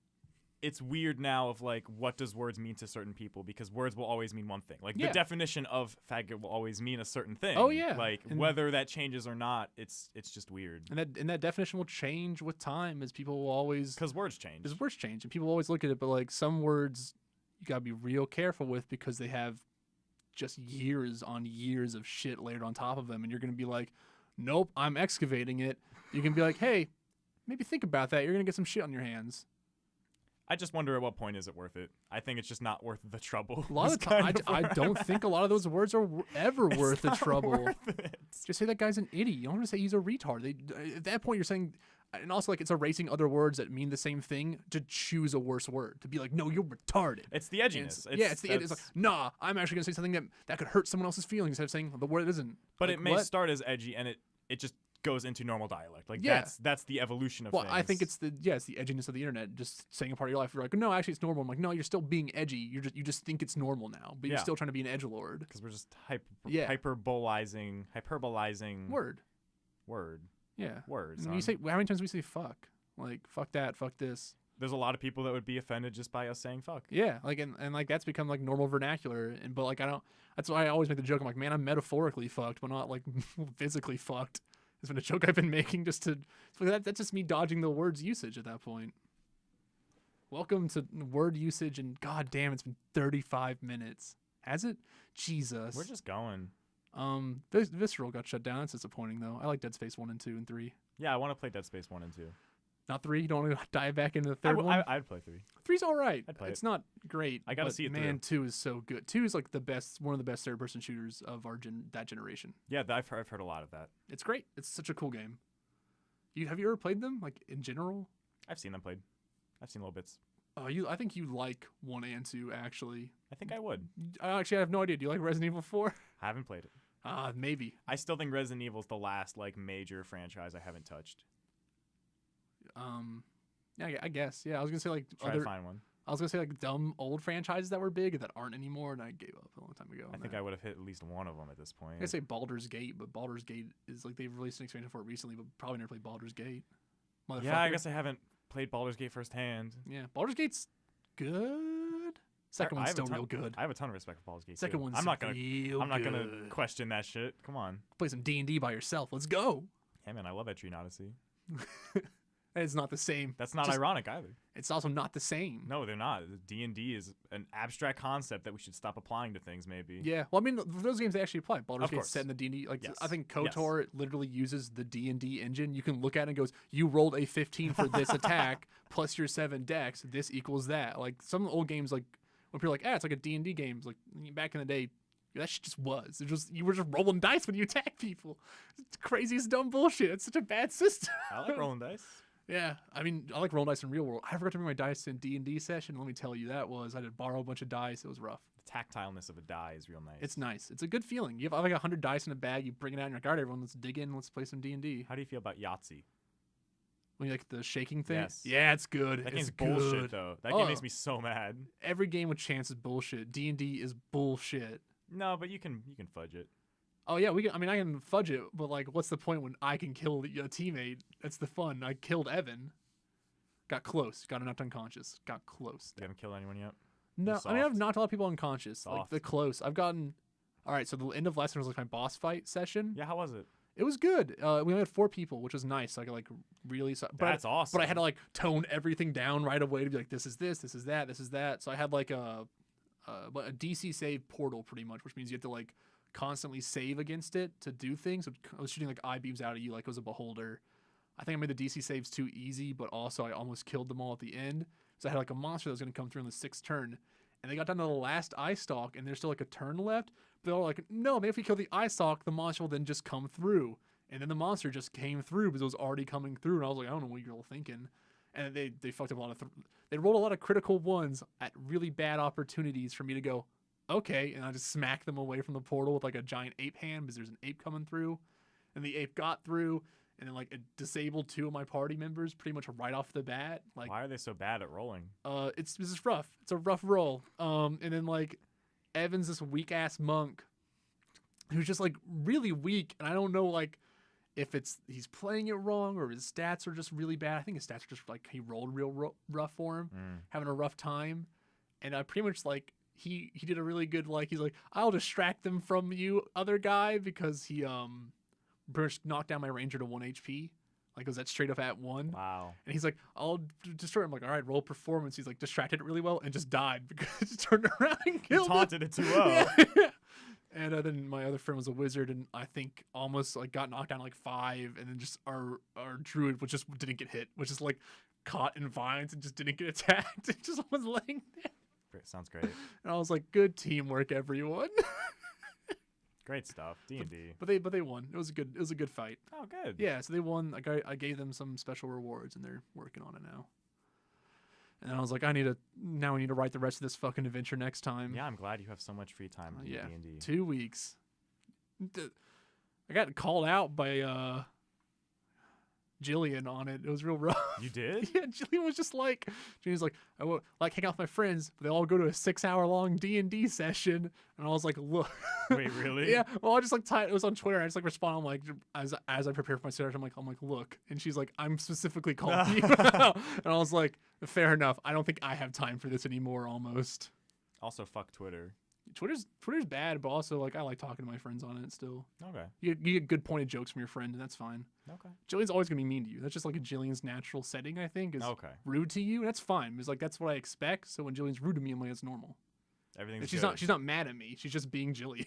it's weird now of like what does words mean to certain people, because words will always mean one thing. Like Yeah. the definition of faggot will always mean a certain thing. Oh, yeah. Like And- whether that changes or not, it's just weird. And that definition will change with time as people will always Because words change. as words change and people always look at it. But like some words, you gotta be real careful with because they have just years on years of shit layered on top of them, and you're gonna be like, nope, I'm excavating it. You can be like, hey, maybe think about that. You're gonna get some shit on your hands. I just wonder at what point is it worth it. I think it's just not worth the trouble. A lot of It's the time, kind of I where don't I'm think a at. lot of those words are ever It's worth the not trouble. worth it. Just say that guy's an idiot. You don't have to say he's a retard. At that point, you're saying, and also like it's erasing other words that mean the same thing to choose a worse word. To be like, no, you're retarded. It's the And edginess. it's like, nah, I'm actually gonna say something that could hurt someone else's feelings instead of saying the word isn't. But Like, it may what? start as edgy, and it just goes into normal dialect. Like Yeah. that's the evolution of Well, things. I think it's the edginess of the internet. Just saying a part of your life, you're like, no, actually it's normal. I'm like, no, you're still being edgy. You just think it's normal now, but you're Yeah. still trying to be an edgelord. because we're just Yeah. hyperbolizing Word. word Yeah. words. And you say how many times do we say fuck? Like fuck that, fuck this. There's a lot of people that would be offended just by us saying fuck. Yeah, like and like that's become like normal vernacular. And but like I don't. That's why I always make the joke. I'm like, man, I'm metaphorically fucked, but not like physically fucked. It's been a joke I've been making just to. So that's just me dodging the words usage at that point. Welcome to word usage, and god damn, it's been 35 minutes. Has it? Jesus. We're just going. Visceral got shut down. That's disappointing though. I like Dead Space 1 and 2 and 3. Yeah, I want to play Dead Space 1 and 2. Not 3. You don't want to dive back into the I third one. I'd play 3. 3's all right. I'd play It's not great. I gotta but see it man, 2 is so good. 2 is like one of the best third-person shooters of that generation. Yeah, I've heard a lot of that. It's great. It's such a cool game. Have you ever played them, like, in general? I've seen them played. I've seen little bits. Oh, I think you like 1 and 2, actually. I think I would. Actually, I have no idea. Do you like Resident Evil 4? I haven't played it. Maybe. I still think Resident Evil's the last like major franchise I haven't touched. Yeah, I guess. Yeah, I was gonna say like Try to find one. I was gonna say like dumb old franchises that were big that aren't anymore, and I gave up a long time ago. I think I would have hit at least one of them at this point. I say Baldur's Gate, but Baldur's Gate is like they've released an expansion for it recently, but probably never played Baldur's Gate. Yeah, I guess I haven't played Baldur's Gate firsthand. Yeah, Baldur's Gate's good. Second one's still real good. I have a ton of respect for Baldur's Gate. Second one's I'm not gonna question that shit. Come on, play some D&D by yourself. Let's go. Hey man, I love Etrian Odyssey. It's not the same. That's not ironic either. It's also not the same. No, they're not. D&D is an abstract concept that we should stop applying to things, maybe. Yeah. Well, I mean, those games they actually apply. Baldur's Gate's set in the D&D. Like, yes. I think KOTOR literally uses the D&D engine. You can look at it and goes, you rolled a 15 for this attack plus your 7 dex. This equals that. Like, some old games, like, when people are like, it's like a D&D game. It's like, back in the day, that shit just was. You were just rolling dice when you attack people. It's craziest dumb bullshit. It's such a bad system. I like rolling dice. Yeah, I mean, I like rolling dice in real world. I forgot to bring my dice in D&D session. Let me tell you, I had to borrow a bunch of dice. It was rough. The tactileness of a die is real nice. It's nice. It's a good feeling. You have like 100 dice in a bag. You bring it out and you're like, all right, everyone, let's dig in. Let's play some D&D. How do you feel about Yahtzee? When you like the shaking thing? Yes. Yeah, it's good. That game's bullshit, though. That game makes me so mad. Every game with chance is bullshit. D&D is bullshit. No, but you can fudge it. Oh yeah, I can fudge it, but like, what's the point when I can kill a teammate? That's the fun. I killed Evan. Got close. Got knocked unconscious. Got close. You haven't killed anyone yet? No, I mean, I've knocked a lot of people unconscious. Soft. Like the close. I've gotten. All right, so the end of last one was like my boss fight session. Yeah, how was it? It was good. We only had 4 people, which was nice. So I could like really. That's awesome. But I had to like tone everything down right away to be like, this is this, this is that, this is that. So I had like a DC save portal pretty much, which means you have to like constantly save against it to do things. So I was shooting like eye beams out at you like it was a beholder. I think I made the DC saves too easy, but also I almost killed them all at the end. So I had like a monster that was going to come through on the 6th turn. And they got down to the last eye stalk, and there's still like a turn left. But they were like, no, maybe if we kill the eye stalk, the monster will then just come through. And then the monster just came through because it was already coming through. And I was like, I don't know what you're all thinking. And they fucked up a lot of... they rolled a lot of critical ones at really bad opportunities for me to go, okay. And I just smacked them away from the portal with like a giant ape hand because there's an ape coming through. And the ape got through. And then like it disabled 2 of my party members pretty much right off the bat. Like, why are they so bad at rolling? It's just rough. It's a rough roll. And then like Evan's this weak ass monk who's just like really weak, and I don't know like if he's playing it wrong or his stats are just really bad. I think his stats are just like he rolled real rough for him, having a rough time. And I pretty much like he did a really good like he's like, I'll distract them from you, other guy, because he knocked down my ranger to 1 HP. Like, was that straight up at 1? Wow. And he's like, I'll destroy him. I'm like, all right, roll performance. He's like, distracted it really well and just died because he just turned around and killed taunted him. It too well. Yeah. And then my other friend was a wizard, and I think almost like got knocked down like 5, and then just our druid which just didn't get hit, which is like caught in vines and just didn't get attacked. It just was laying there. Sounds great. And I was like, good teamwork, everyone. Great stuff. D&D. But they won. It was a good fight. Oh, good. Yeah, so they won. Like I gave them some special rewards, and they're working on it now. And then I was like, we need to write the rest of this fucking adventure next time. Yeah, I'm glad you have so much free time in D&D. 2 weeks. I got called out by Jillian on it. It was real rough. You did? Yeah, Jillian was just like, I will like hang out with my friends, but they all go to a 6-hour-long D&D session, and I was like, look. Wait, really? Yeah. Well, I just like it was on Twitter. I just like respond. I'm like, as I prepare for my session, I'm like, look, and she's like, I'm specifically calling you out. And I was like, fair enough. I don't think I have time for this anymore. Almost. Also, fuck Twitter. Twitter's bad, but also like I like talking to my friends on it still. Okay. You get good pointed jokes from your friend, and that's fine. Okay. Jillian's always gonna be mean to you. That's just like a Jillian's natural setting, I think, is rude to you. And that's fine. It's like that's what I expect. So when Jillian's rude to me, I'm like, it's normal. Everything's she's good. not mad at me. She's just being Jillian.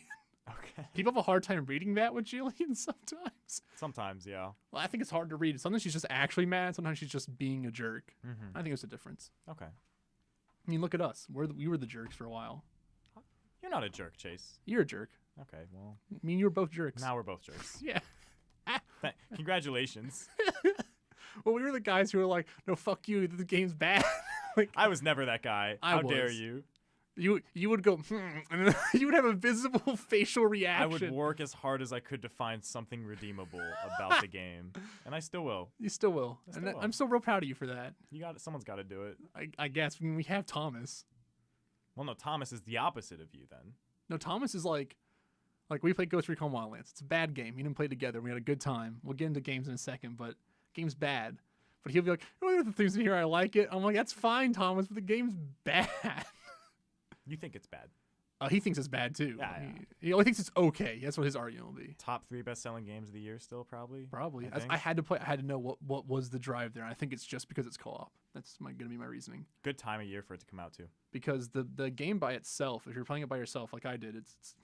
Okay. People have a hard time reading that with Jillian sometimes. Sometimes, yeah. Well, I think it's hard to read. Sometimes she's just actually mad. Sometimes she's just being a jerk. Mm-hmm. I think there's a difference. Okay. I mean, look at us. We were the jerks for a while. You're not a jerk, Chase. You're a jerk. Okay, well. I mean, you were both jerks. Now we're both jerks. Yeah. Congratulations. Well, we were the guys who were like, no, fuck you. The game's bad. Like, I was never that guy. How dare you? You would go, and then you would have a visible facial reaction. I would work as hard as I could to find something redeemable about the game, and I still will. You still will. I'm still real proud of you for that. You got it. Someone's got to do it. I guess. I mean, we have Thomas. Well, no, Thomas is the opposite of you then. No, Thomas is like we played Ghost Recon Wildlands. It's a bad game. We didn't play together. We had a good time. We'll get into games in a second, but game's bad. But he'll be like, oh, there's the things in here I like it. I'm like, that's fine, Thomas, but the game's bad. You think it's bad? He thinks it's bad too. Yeah. He only thinks it's okay. That's what his argument will be. Top 3 best-selling games of the year still, probably. Probably. I I had to play. I had to know what was the drive there. And I think it's just because it's co-op. That's going to be my reasoning. Good time of year for it to come out too. Because the game by itself, if you're playing it by yourself like I did, it's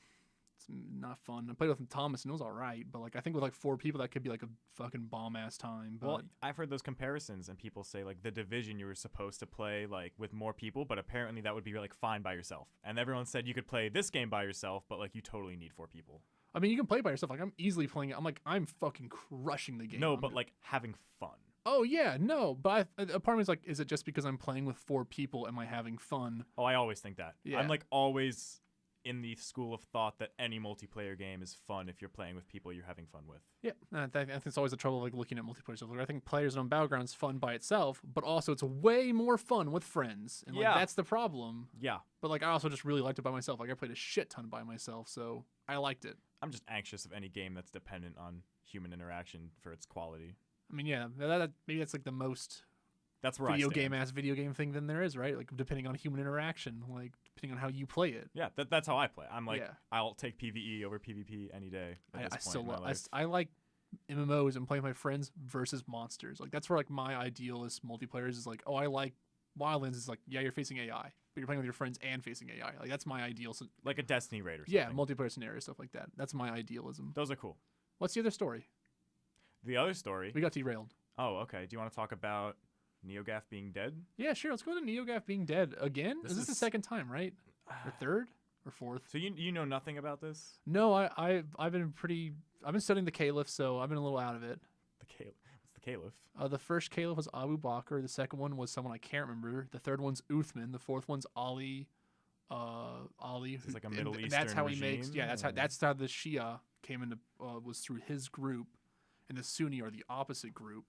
not fun. I played with Thomas and it was all right, but like I think with like 4 people that could be like a fucking bomb ass time. But Well, I've heard those comparisons and people say like The Division you were supposed to play like with more people, but apparently that would be like fine by yourself. And everyone said you could play this game by yourself, but like you totally need 4 people. I mean, you can play by yourself. Like I'm easily playing it. I'm fucking crushing the game. No, but like having fun. Oh yeah, no. But a part of me is like, is it just because I'm playing with 4 people? Am I having fun? Oh, I always think that. Yeah. I'm like always in the school of thought that any multiplayer game is fun if you're playing with people you're having fun with. Yeah, I think it's always the trouble of like looking at multiplayer stuff. Like, I think Players Unknown Battleground's fun by itself, but also it's way more fun with friends, and like Yeah. that's the problem. Yeah. But like I also just really liked it by myself. Like I played a shit ton by myself, so I liked it. I'm just anxious of any game that's dependent on human interaction for its quality. I mean, yeah, maybe that's like the most That's where video I stand. game thing than there is, right? Like depending on human interaction, like depending on how you play it. Yeah, that's how I play. I'm like, Yeah. I'll take PvE over PvP any day. At I this still point in my love. life. I like MMOs and playing with my friends versus monsters. Like that's where like my idealist multiplayer is like, oh, I like Wildlands. Is like, yeah, you're facing AI, but you're playing with your friends and facing AI. Like that's my ideal. Like a Destiny raid or something. Yeah, multiplayer scenario stuff like that. That's my idealism. Those are cool. What's the other story? The other story. We got derailed. Oh, okay. Do you want to talk about NeoGaf being dead? Yeah, sure. Let's go to NeoGaf being dead again. This is the second time, right? Or third or fourth? So you know nothing about this? No, I've been studying the Caliph, so I've been a little out of it. What's the Caliph? The first Caliph was Abu Bakr. The second one was someone I can't remember. The third one's Uthman. The fourth one's Ali. Ali. It's like a Middle Eastern That's how he regime, makes. Yeah, that's how the Shia came into. Was through his group, and the Sunni are the opposite group.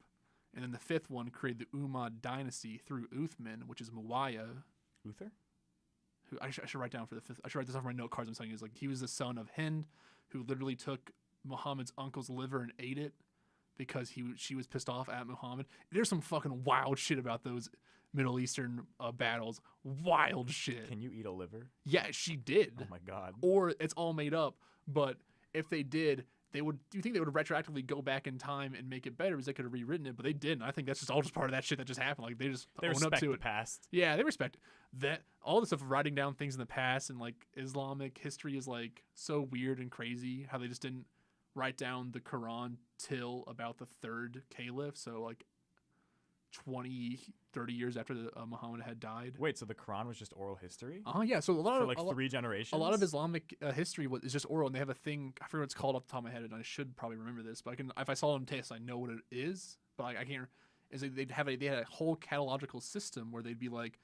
And then the fifth one created the Umayyad dynasty through Uthman, which is Muawiyah. Uther? Who I should write down for the fifth. I should write this off my note cards. I'm telling you, is like he was the son of Hind, who literally took Muhammad's uncle's liver and ate it because she was pissed off at Muhammad. There's some fucking wild shit about those Middle Eastern battles. Wild shit. Can you eat a liver? Yeah, she did. Oh my god. Or it's all made up. But if they did, they would. Do you think they would retroactively go back in time and make it better? Because they could have rewritten it, but they didn't. I think that's just all just part of that shit that just happened. Like they just They own respect up to the it. past. Yeah, they respect that. All the stuff of writing down things in the past and like Islamic history is like so weird and crazy. How they just didn't write down the Quran till about the third caliph. So like 20, 30 years after Muhammad had died. Wait, so the Quran was just oral history? Oh yeah, so a lot For of like 3 generations? a lot of Islamic history is just oral, and they have a thing. I forget what it's called off the top of my head, and I should probably remember this. But I can, if I saw it on test, I know what it is. But I can't. Is they had a whole catalological system where they'd be like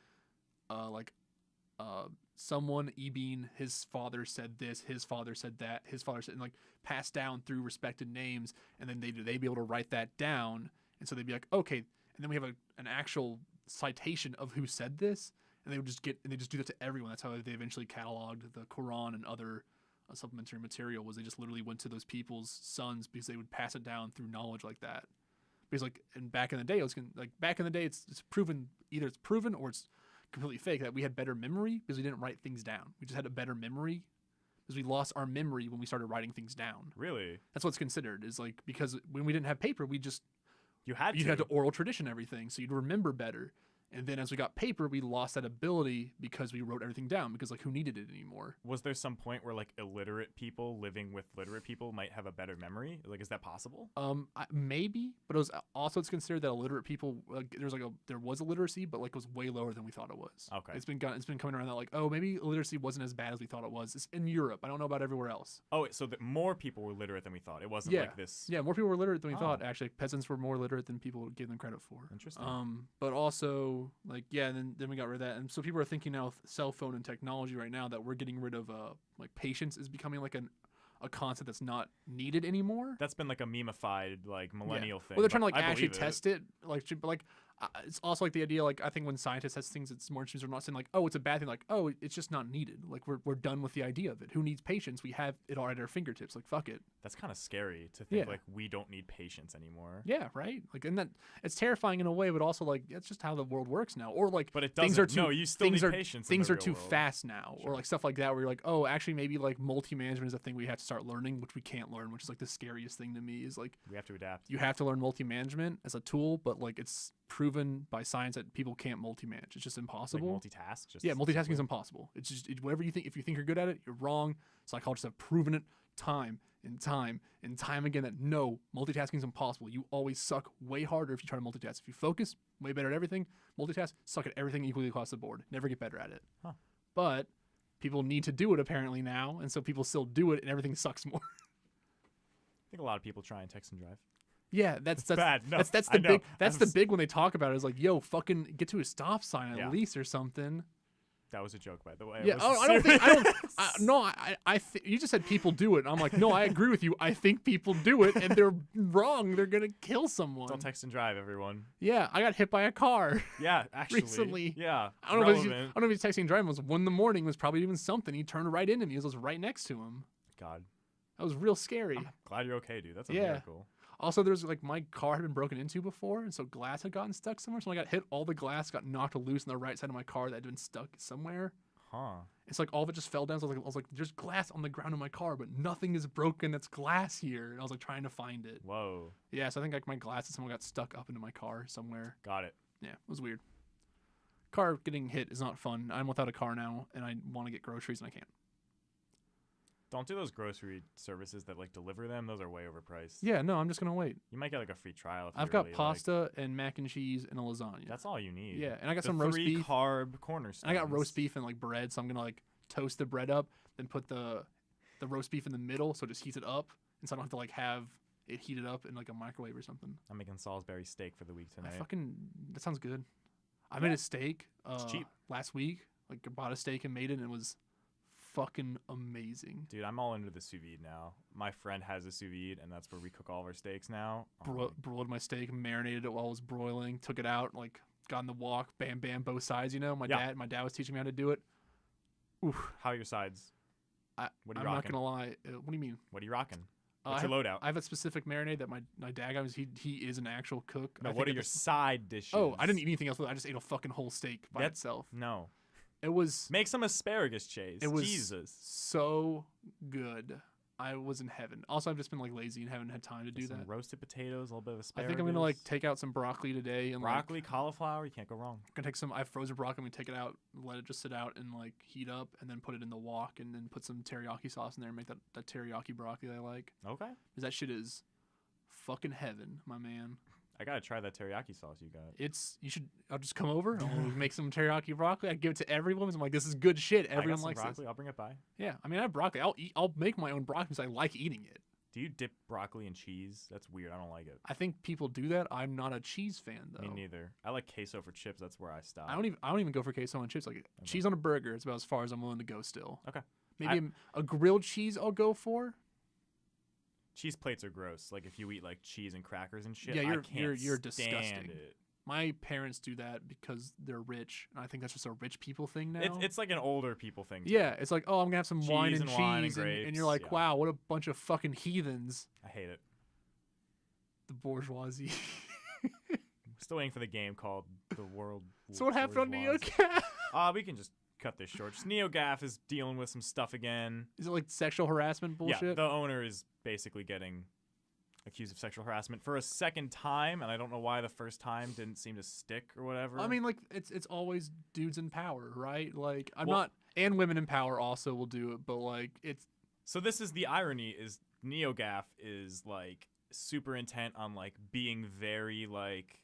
someone Ibn, his father said this, his father said that, his father said, and like passed down through respected names, and then they'd be able to write that down, and so they'd be like, okay, and then we have an actual citation of who said this, and they would just do that to everyone. That's how they eventually cataloged the Quran and other supplementary material. Was they just literally went to those people's sons because they would pass it down through knowledge like that. Because like, and back in the day, it's proven, either it's proven or it's completely fake, that we had better memory because we didn't write things down. We just had a better memory because we lost our memory when we started writing things down. Really? That's what's considered, is like, because when we didn't have paper, you'd You had have to oral tradition everything, so you'd remember better. And then as we got paper, we lost that ability because we wrote everything down because like who needed it anymore? Was there some point where like illiterate people living with literate people might have a better memory? Like, is that possible? Maybe, but it's considered that illiterate people there was illiteracy, but like it was way lower than we thought it was. Okay. It's been coming around that like, oh, maybe illiteracy wasn't as bad as we thought it was. It's in Europe. I don't know about everywhere else. Oh, so that more people were literate than we thought. It wasn't like this. Yeah, more people were literate than we thought. Actually, peasants were more literate than people gave them credit for. Interesting. But also like then we got rid of that, and so people are thinking now with cell phone and technology right now that we're getting rid of like patience is becoming like a concept that's not needed anymore. That's been like a memeified like millennial thing. Well, they're trying to like actually test it. Like, but like it's also like the idea. Like I think when scientists test things, it's more interesting. They're not saying like, oh, it's a bad thing. Like, oh, it's just not needed. Like we're done with the idea of it. Who needs patience? We have it all at our fingertips. Like fuck it. That's kind of scary to think like we don't need patience anymore. Yeah, right. Like, and that it's terrifying in a way, but also like it's just how the world works now. Or like, but it doesn't. Things are too, no, you still need patience. Things are too world. fast now, or like stuff like that, where you're like, oh, actually, maybe like multi-management is a thing we have to start learning, which we can't learn, which is like the scariest thing to me. Is like we have to adapt. You have to learn multi-management as a tool, but like it's proven by science that people can't multi-manage. It's just impossible. Like multitask. Multitasking is impossible. It's just whatever you think. If you think you're good at it, you're wrong. Psychologists have proven it time and time again that no, multitasking is impossible. You always suck way harder if you try to multitask. If you focus, way better at everything. Multitask, suck at everything equally across the board. Never get better at it. Huh. But people need to do it apparently now, and so people still do it, and everything sucks more. I think a lot of people try and text and drive. Yeah, that's bad. No, that's the big when they talk about it is like, yo, fucking get to a stop sign at least or something. That was a joke, by the way. Yeah, you just said people do it. I'm like, no, I agree with you. I think people do it, and they're wrong. They're gonna kill someone. Don't text and drive, everyone. Yeah, I got hit by a car. Yeah, actually, recently. Yeah, I don't know if he's texting and driving. It was 1 a.m. It was probably even something. He turned right into me. It was right next to him. God, that was real scary. I'm glad you're okay, dude. That's a miracle. Also, there's like my car had been broken into before, and so glass had gotten stuck somewhere. So when I got hit, all the glass got knocked loose on the right side of my car that had been stuck somewhere. Huh. It's like all of it just fell down. So I was like, there's glass on the ground in my car, but nothing is broken that's glass here. And I was like trying to find it. Whoa. Yeah, so I think like my glasses, someone got stuck up into my car somewhere. Got it. Yeah, it was weird. Car getting hit is not fun. I'm without a car now, and I want to get groceries, and I can't. Don't do those grocery services that like deliver them. Those are way overpriced. Yeah, no, I'm just gonna wait. You might get like a free trial. If I've got pasta and mac and cheese and a lasagna. That's all you need. Yeah, and I got some roast beef. 3 carb cornerstones. I got roast beef and like bread, so I'm gonna like toast the bread up, then put the roast beef in the middle, so it just heats it up, and so I don't have to like have it heated up in like a microwave or something. I'm making Salisbury steak for the week tonight. That sounds good. I made a steak. It's cheap. Last week. Like I bought a steak and made it, and it was fucking amazing. Dude, I'm all into the sous vide now. My friend has a sous vide, and that's where we cook all of our steaks now. Broiled my steak, marinated it while it was broiling, took it out, like got in the wok, bam, bam, both sides. You know, my dad was teaching me how to do it. Oof. How are your sides? What are you I'm rocking? not gonna lie. What do you mean? What are you rocking? What's your loadout? I have a specific marinade that my dad got. He is an actual cook. No, what are your side dishes? Oh, I didn't eat anything else with it. I just ate a fucking whole steak by itself. No. It was... Make some asparagus, Chase. It was Jesus. so good. I was in heaven. Also, I've just been like lazy and haven't had time to do that. Roasted potatoes, a little bit of asparagus. I think I'm gonna like take out some broccoli today and broccoli, cauliflower. You can't go wrong. I'm gonna take some. I have frozen broccoli. I'm gonna take it out, let it just sit out and like heat up, and then put it in the wok, and then put some teriyaki sauce in there and make that teriyaki broccoli I like. Okay. Because that shit is fucking heaven, my man. I gotta try that teriyaki sauce you got. You should. I'll just come over. I'll make some teriyaki broccoli. I give it to everyone. I'm like, this is good shit. Everyone likes broccoli. this. I'll bring it by. Yeah, I mean, I have broccoli. I'll make my own broccoli because I like eating it. Do you dip broccoli in cheese? That's weird. I don't like it. I think people do that. I'm not a cheese fan though. Me neither. I like queso for chips. That's where I stop. I don't even go for queso on chips. Like cheese on a burger. It's about as far as I'm willing to go still. Okay. Maybe a grilled cheese I'll go for. Cheese plates are gross. Like if you eat like cheese and crackers and shit, yeah, you're disgusting. It. My parents do that because they're rich, and I think that's just a rich people thing now. It's like an older people thing. Too. Yeah, it's like, oh, I'm gonna have some wine and cheese, grapes, and you're like, wow, what a bunch of fucking heathens. I hate it. The bourgeoisie. Still waiting for the game called The World. So what happened on NeoGaf? We can just cut this short. Just NeoGaf is dealing with some stuff again. Is it like sexual harassment bullshit? Yeah, the owner is basically getting accused of sexual harassment for a second time, and I don't know why the first time didn't seem to stick or whatever. I mean, like it's always dudes in power, right? Like and women in power also will do it, but like it's. So this is the irony: is neogaf is like super intent on like being very like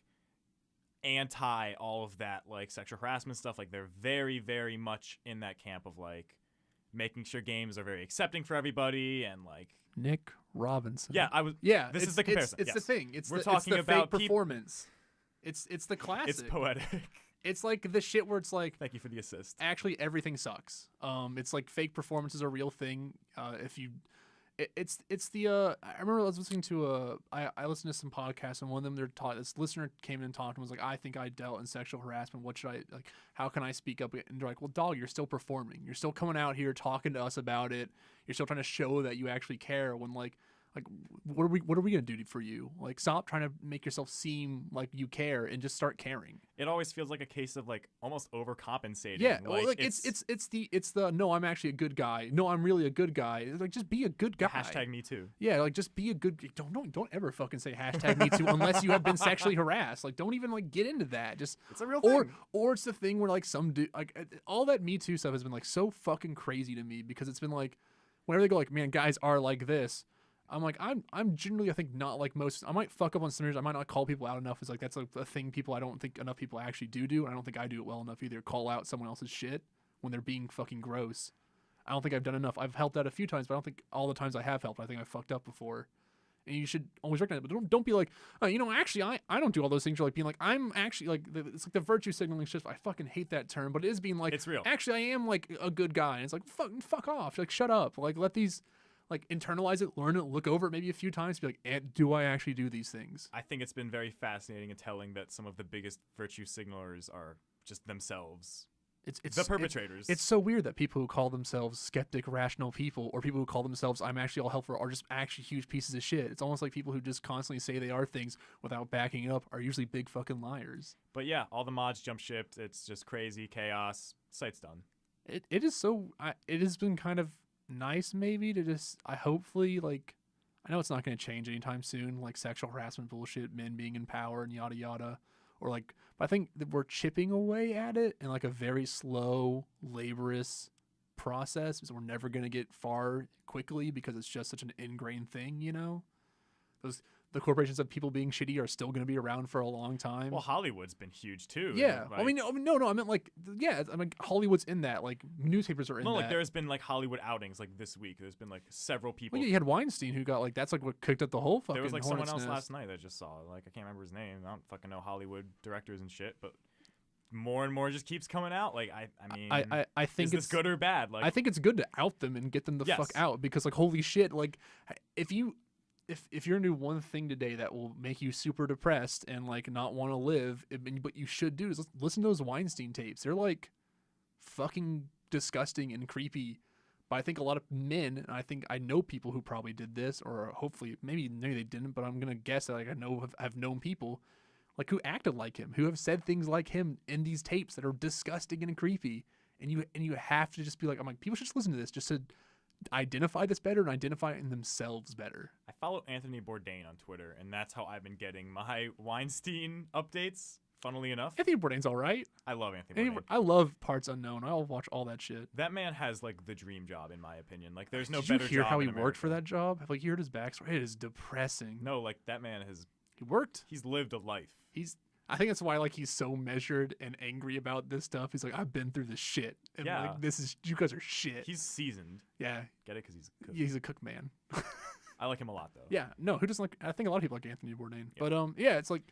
anti all of that like sexual harassment stuff. Like they're very, very much in that camp of like making sure games are very accepting for everybody and like Nick Robinson. Yeah, Yeah, this is the comparison. It's the thing. We're talking about fake performance. It's the classic. It's poetic. It's like the shit where it's like. Thank you for the assist. Actually, everything sucks. It's like fake performance is a real thing. It's the I remember I was listening to I listened to some podcasts, and one of them this listener came in and talked and was like, I think I dealt in sexual harassment. What should I like? How can I speak up? And they're like, well, dog, you're still performing. You're still coming out here talking to us about it. You're still trying to show that you actually care. When like what are we gonna do for you? Like, stop trying to make yourself seem like you care and just start caring. It always feels like a case of like almost overcompensating. Yeah, like it's the no, I'm actually a good guy. No, I'm really a good guy. It's like, just be a good guy. Hashtag me too. Yeah, like just be a good. Don't ever fucking say hashtag me too unless you have been sexually harassed. Like, don't even like get into that. Just it's a real thing. Or it's the thing where like some dude like all that Me Too stuff has been like so fucking crazy to me, because it's been like whenever they go like, man, guys are like this. I'm like, I'm generally, I think, not like most. I might fuck up on some areas. I might not call people out enough. It's like that's like a thing I don't think enough people actually do. And I don't think I do it well enough either. Call out someone else's shit when they're being fucking gross. I don't think I've done enough. I've helped out a few times, but I don't think all the times I have helped. I think I fucked up before. And you should always recognize it. But don't be like, actually, I don't do all those things. You're like being like, I'm actually like, it's like the virtue signaling shit. I fucking hate that term, but it is being like, it's real. Actually, I am like a good guy. And it's like, fuck off. Like, shut up. Like, let these. Like, internalize it, learn it, look over it maybe a few times, be like, do I actually do these things? I think it's been very fascinating and telling that some of the biggest virtue signalers are just themselves. It's the perpetrators. It's so weird that people who call themselves skeptic, rational people, or people who call themselves I'm actually all helpful, are just actually huge pieces of shit. It's almost like people who just constantly say they are things without backing it up are usually big fucking liars. But yeah, all the mods jump shipped. It's just crazy chaos. Site's done. It is so. It has been kind of nice maybe to just hopefully, like, I know it's not going to change anytime soon, like sexual harassment bullshit, men being in power and yada yada, or like, but I think that we're chipping away at it in like a very slow, laborious process, because we're never going to get far quickly because it's just such an ingrained thing, the corporations of people being shitty are still going to be around for a long time. Well, Hollywood's been huge too. Yeah, like, I mean, no, I meant like, yeah, I mean, Hollywood's in that. Like, newspapers are in that. No, like there's been like Hollywood outings like this week. There's been like several people. Well, yeah, you had Weinstein who got like, that's like what cooked up the whole fucking. There was like someone else nest. last night that I just saw. Like, I can't remember his name. I don't fucking know Hollywood directors and shit, but more and more just keeps coming out. Like, I mean, I think is this good or bad? Like, I think it's good to out them and get them the fuck out, because like, holy shit, like if you're gonna do one thing today that will make you super depressed and like not want to live, but you should do, is listen to those Weinstein tapes. They're like fucking disgusting and creepy. But I think a lot of men, and I know people who probably did this, or hopefully maybe they didn't, but I'm gonna guess that like I've known people like who acted like him, who have said things like him in these tapes that are disgusting and creepy. And you have to just be like, I'm like, people should just listen to this just to identify this better and identify it in themselves better. I follow Anthony Bourdain on Twitter, and that's how I've been getting my Weinstein updates, funnily enough. Anthony Bourdain's all right. I love Anthony Bourdain. I love Parts Unknown. I'll watch all that shit. That man has like the dream job, in my opinion. Like, there's no Did better you hear job how he in worked for America. that job? Have like you heard his backstory? It is depressing. No, like that man He worked. He's lived a life. I think that's why like he's so measured and angry about this stuff. He's like, I've been through this shit. And Yeah. like, you guys are shit. He's seasoned. Yeah. Get it? Because he's a cook. He's a cook man. I like him a lot, though. Yeah. No, who doesn't like, I think a lot of people like Anthony Bourdain. Yeah. But yeah, it's like,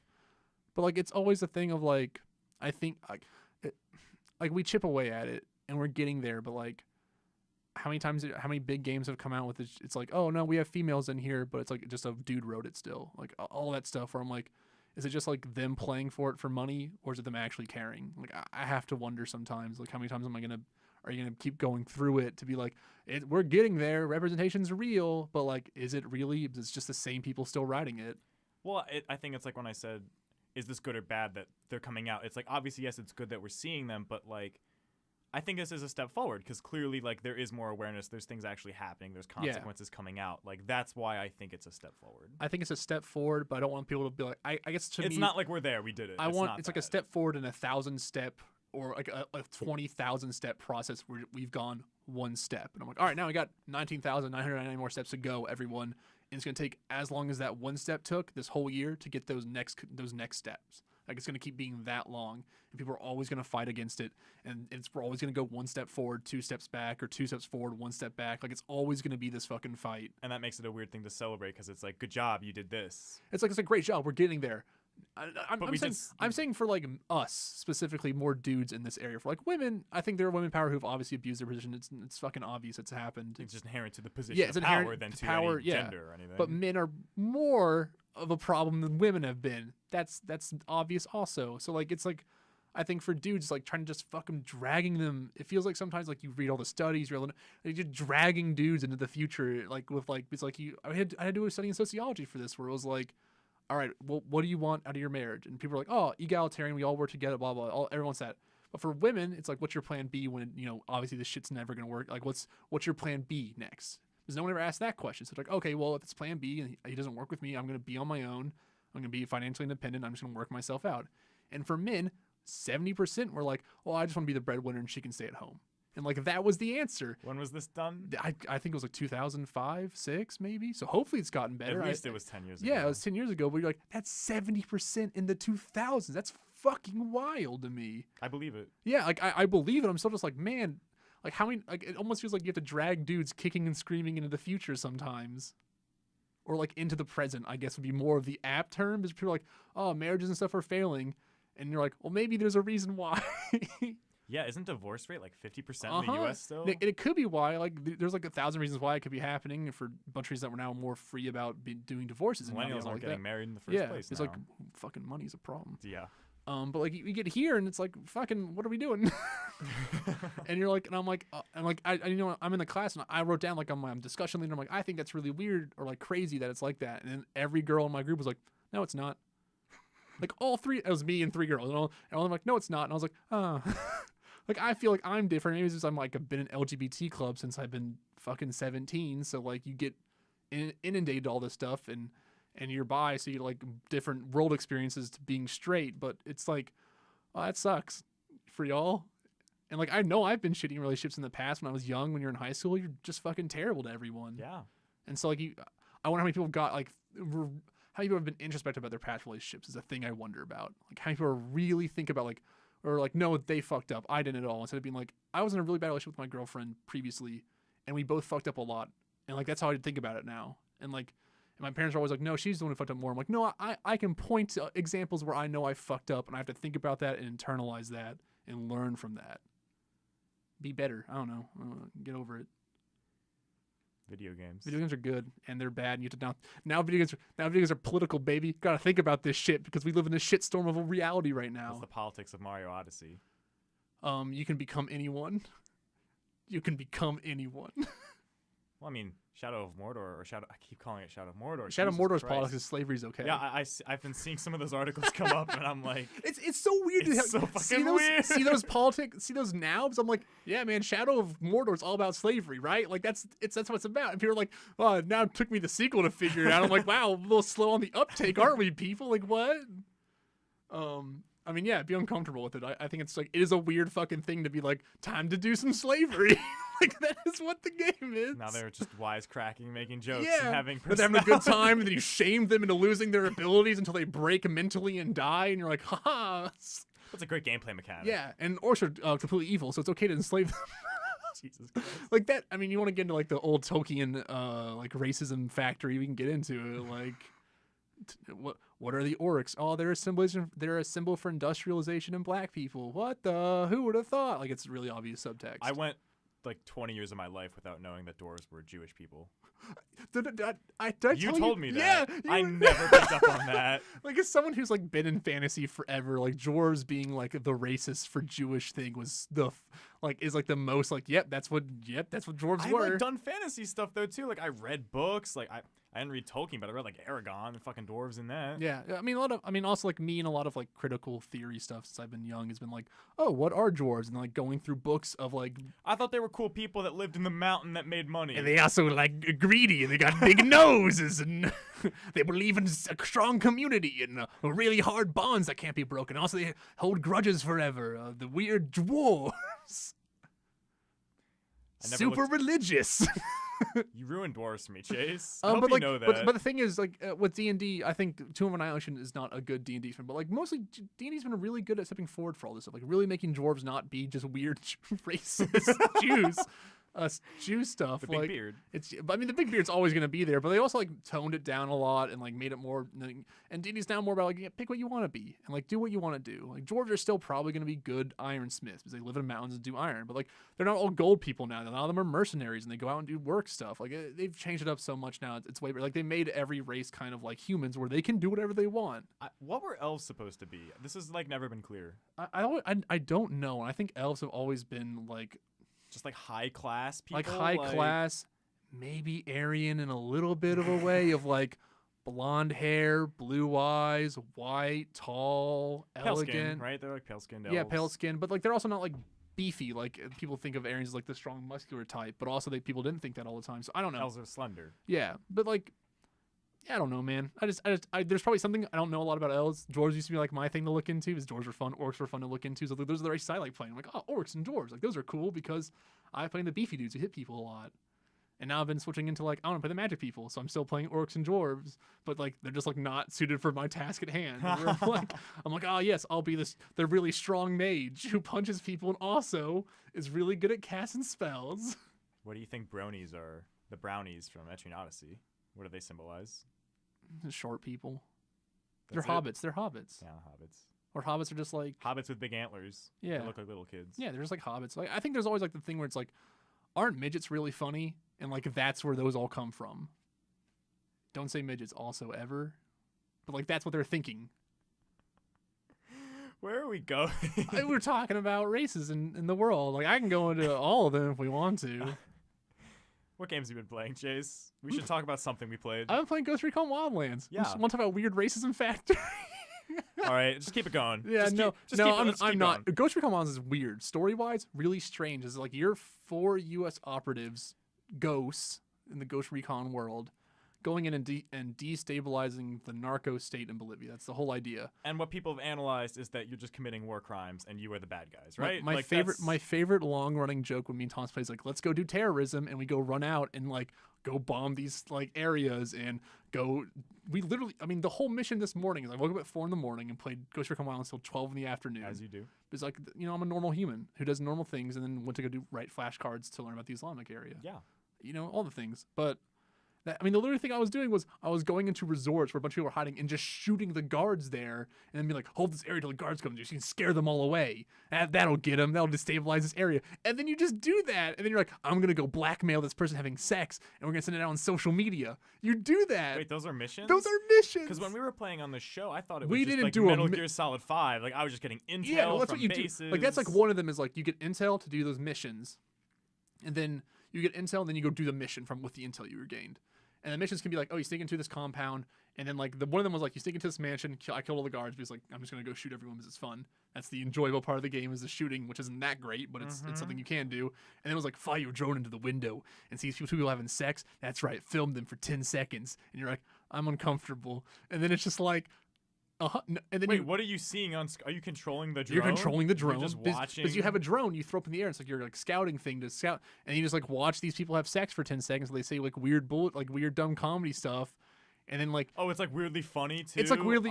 but like, it's always a thing of like, I think like we chip away at it and we're getting there, but like, how many big games have come out with it? It's like, oh no, we have females in here, but it's like just a dude wrote it still. Like all that stuff where I'm like, is it just like them playing for it for money, or is it them actually caring? Like, I have to wonder sometimes, like, how many times are you gonna keep going through it to be like, we're getting there, representation's real, but like, is it really? It's just the same people still writing it. Well, I think it's like when I said, is this good or bad that they're coming out? It's like, obviously, yes, it's good that we're seeing them, but like, I think this is a step forward because clearly, like, there is more awareness. There's things actually happening. There's consequences coming out. Like, that's why I think it's a step forward. I think it's a step forward, but I don't want people to be like, I guess to me, it's not like we're there. We did it. It's like a step forward in 1,000-step or like a 20,000-step process where we've gone one step. And I'm like, all right, now we got 19,999 more steps to go, everyone. And it's going to take as long as that one step took this whole year to get those next steps. Like, it's going to keep being that long, and people are always going to fight against it, and we're always going to go one step forward, 2 steps back, or 2 steps forward, 1 step back. Like, it's always going to be this fucking fight. And that makes it a weird thing to celebrate because it's like, good job, you did this. It's a great job. We're getting there. I'm saying for, like, us, specifically, more dudes in this area. For, like, women, I think there are women power who've obviously abused their position. It's fucking obvious it's happened. It's just inherent to the position of power than to any gender or anything. But men are more of a problem than women have been. That's obvious also. So, like, it's like, I think for dudes, like, trying to just fucking dragging them, it feels like sometimes, like, you read all the studies, you're just dragging dudes into the future, like, with, like, it's like I had to do a study in sociology for this, where it was like, all right, well, what do you want out of your marriage? And people are like, oh, egalitarian, we all work together, blah, blah, everyone wants that. But for women, it's like, what's your plan B when, you know, obviously this shit's never going to work? Like, what's your plan B next? Because no one ever asked that question. So it's like, okay, well, if it's plan B and he doesn't work with me, I'm going to be on my own. I'm going to be financially independent. I'm just going to work myself out. And for men, 70% were like, well, I just want to be the breadwinner and she can stay at home. And, like, that was the answer. When was this done? I think it was like 2005, 6 maybe. So hopefully it's gotten better. At least it was 10 years ago. Yeah, it was 10 years ago. But you're like, that's 70% in the 2000s. That's fucking wild to me. I believe it. Yeah, like, I believe it. I'm still just like, man, like, how many, like, it almost feels like you have to drag dudes kicking and screaming into the future sometimes. Or, like, into the present, I guess would be more of the apt term. Because people are like, oh, marriages and stuff are failing. And you're like, well, maybe there's a reason why. Yeah, isn't divorce rate like 50% in the U.S. still? It could be why. Like, there's like 1,000 reasons why it could be happening. For a bunch of reasons that we're now more free about doing divorces. Millennials aren't getting married in the first place. It's now. like fucking money's a problem. Yeah. But like we get here and it's like fucking what are we doing? And you're like, and I'm like, I you know I'm in the class and I wrote down like on my discussion leader. I'm like, I think that's really weird or like crazy that it's like that. And then every girl in my group was like, no, it's not. Like all three, it was me and 3 girls, and all I'm like, no, it's not. And I was like, oh. Like, I feel like I'm different. Maybe it's just I'm like, I've been in LGBT club since I've been fucking 17. So, like, you get inundated all this stuff and you're bi. So, you're like different world experiences to being straight. But it's like, oh, that sucks for y'all. And, like, I know I've been shitty in relationships in the past when I was young. When you're in high school, you're just fucking terrible to everyone. Yeah. And so, like, I wonder how many people got, like, how many people have been introspective about their past relationships is a thing I wonder about. Like, how many people really think about, like, or like, no, they fucked up. I didn't at all. Instead of being like, I was in a really bad relationship with my girlfriend previously, and we both fucked up a lot. And like, that's how I think about it now. And like, and my parents are always like, no, she's the one who fucked up more. I'm like, no, I can point to examples where I know I fucked up, and I have to think about that and internalize that and learn from that. Be better. I don't know. Get over it. Video games. Video games are good, and they're bad. And you have to now video games are political, baby. Gotta think about this shit because we live in a shitstorm of a reality right now. That's the politics of Mario Odyssey. You can become anyone. You can become anyone. Well, I mean, Shadow of Mordor or I keep calling it Shadow of Mordor. Shadow of Mordor's politics is slavery's okay. Yeah, I've been seeing some of those articles come up, and I'm like, it's so weird. It's so fucking weird. See those politics, see those now? I'm like, yeah, man, Shadow of Mordor's all about slavery, right? Like that's what it's about. And people are like, oh, now it took me the sequel to figure it out. I'm like, wow, a little slow on the uptake, aren't we, people? Like what? I mean, yeah, be uncomfortable with it. I think it's like, it is a weird fucking thing to be like, time to do some slavery. Like, that is what the game is. Now they're just wisecracking, making jokes, yeah, and having but they're having a good time, and then you shame them into losing their abilities until they break mentally and die, and you're like, ha. That's a great gameplay mechanic. Yeah, and orcs are completely evil, so it's okay to enslave them. Jesus Christ. Like that, I mean, you want to get into like the old Tolkien like racism factory, we can get into it. Like, what are the orcs? Oh, they're a symbol for industrialization and black people. What the? Who would have thought? Like, it's really obvious subtext. I went like 20 years of my life without knowing that dwarves were Jewish people. You told me that. Yeah, I never picked up on that. Like, as someone who's like been in fantasy forever, like dwarves being like the racist for Jewish thing was is like the most like, yep, that's what dwarves were. I've like done fantasy stuff though too. Like I read books. Like I didn't read Tolkien, but I read like Aragon and fucking dwarves in that. Yeah, I mean also like me and a lot of like critical theory stuff since I've been young has been like, oh, what are dwarves? And like going through books of like, I thought they were cool people that lived in the mountain that made money. and they also like greedy and they got big noses and they believe in a strong community and really hard bonds that can't be broken. Also, they hold grudges forever. The weird dwarves, super religious. You ruined dwarves for me, Chase. I hope but you like, know that. but the thing is, like with D&D, I think Tomb of Annihilation is not a good D&D film. But like mostly, D&D's been really good at stepping forward for all this stuff, like really making dwarves not be just weird racist Jews. Jew stuff. The big like, beard. I mean, the big beard's always gonna be there, but they also like toned it down a lot and like made it more. And D&D's now more about like pick what you want to be and like do what you want to do. Like dwarves are still probably gonna be good ironsmiths because they live in mountains and do iron, but like they're not all gold people now. A lot of them are mercenaries and they go out and do work stuff. Like they've changed it up so much now. It's way better. Like they made every race kind of like humans where they can do whatever they want. What were elves supposed to be? This has like never been clear. I don't know. And I think elves have always been like. Just like high class people? Like high class, maybe Aryan in a little bit of a way of like blonde hair, blue eyes, white, tall, pale elegant. Skin, right? They're like pale skinned elves. Yeah, pale skin. But like they're also not like beefy. Like people think of Aryans as like the strong muscular type, but also people didn't think that all the time. So I don't know. Elves are slender. Yeah, but like I don't know, man. There's probably something I don't know a lot about elves. Dwarves used to be like my thing to look into because dwarves were fun. Orcs were fun to look into. So those are the races I like playing. I'm like, oh, orcs and dwarves. Like those are cool because I play the beefy dudes who hit people a lot. And now I've been switching into like I want to play the magic people, so I'm still playing orcs and dwarves, but like they're just like not suited for my task at hand. I'm like, oh yes, I'll be the really strong mage who punches people and also is really good at casting spells. What do you think bronies are? The brownies from Etrian Odyssey. What do they symbolize? Short people. That's They're hobbits. They're hobbits. Yeah, hobbits. Or hobbits are just like hobbits with big antlers. Yeah, they look like little kids. Yeah, they're just like hobbits. Like I think there's always like the thing where it's like, aren't midgets really funny? And like that's where those all come from. Don't say midgets also ever, but like that's what they're thinking. Where are we going? We're talking about races in the world. Like I can go into all of them if we want to. What games have you been playing, Chase? We should talk about something we played. I've been playing Ghost Recon Wildlands. Yeah. Want to talk about weird racism factory? All right, just keep it going. Yeah, I'm not. Going. Ghost Recon Wildlands is weird. Story-wise, really strange. It's like you're 4 U.S. operatives, ghosts in the Ghost Recon world, going in and destabilizing the narco state in Bolivia. That's the whole idea. And what people have analyzed is that you're just committing war crimes and you are the bad guys, right? My favorite long-running joke when me and Thomas plays like, let's go do terrorism, and we go run out and like go bomb these like areas and go. We literally, I mean, the whole mission this morning is I woke up at 4 in the morning and played Ghost Recon Wildlands until 12 in the afternoon. As you do. It's like, you know, I'm a normal human who does normal things and then went to go write flashcards to learn about the Islamic area. Yeah. You know, all the things. But the literally thing I was doing was I was going into resorts where a bunch of people were hiding and just shooting the guards there and then be like, hold this area till the guards come. You can scare them all away. That'll get them. That'll destabilize this area. And then you just do that. And then you're like, I'm going to go blackmail this person having sex and we're going to send it out on social media. You do that. Wait, those are missions? Those are missions. Because when we were playing on the show, I thought it was just like Metal Gear Solid 5. Like I was just getting intel from bases. Do. Like that's like one of them is like you get intel to do those missions. And then you get intel and then you go do the mission with the intel you gained. And the missions can be like, oh, you sneak into this compound, and then like one of them was like, you sneak into this mansion, I killed all the guards, but he's like, I'm just gonna go shoot everyone because it's fun. That's the enjoyable part of the game is the shooting, which isn't that great, but it's something you can do. And then it was like, fly your drone into the window and see two people having sex. That's right, film them for 10 seconds, and you're like, I'm uncomfortable. And then it's just like, and then wait, what are you seeing on? Are you controlling the drone? You're controlling the drone. You're just watching. Because you have a drone, you throw up in the air. It's like your like scouting thing to scout, and you just like watch these people have sex for 10 seconds. They say like weird dumb comedy stuff, and then like it's like weirdly funny too. It's like weirdly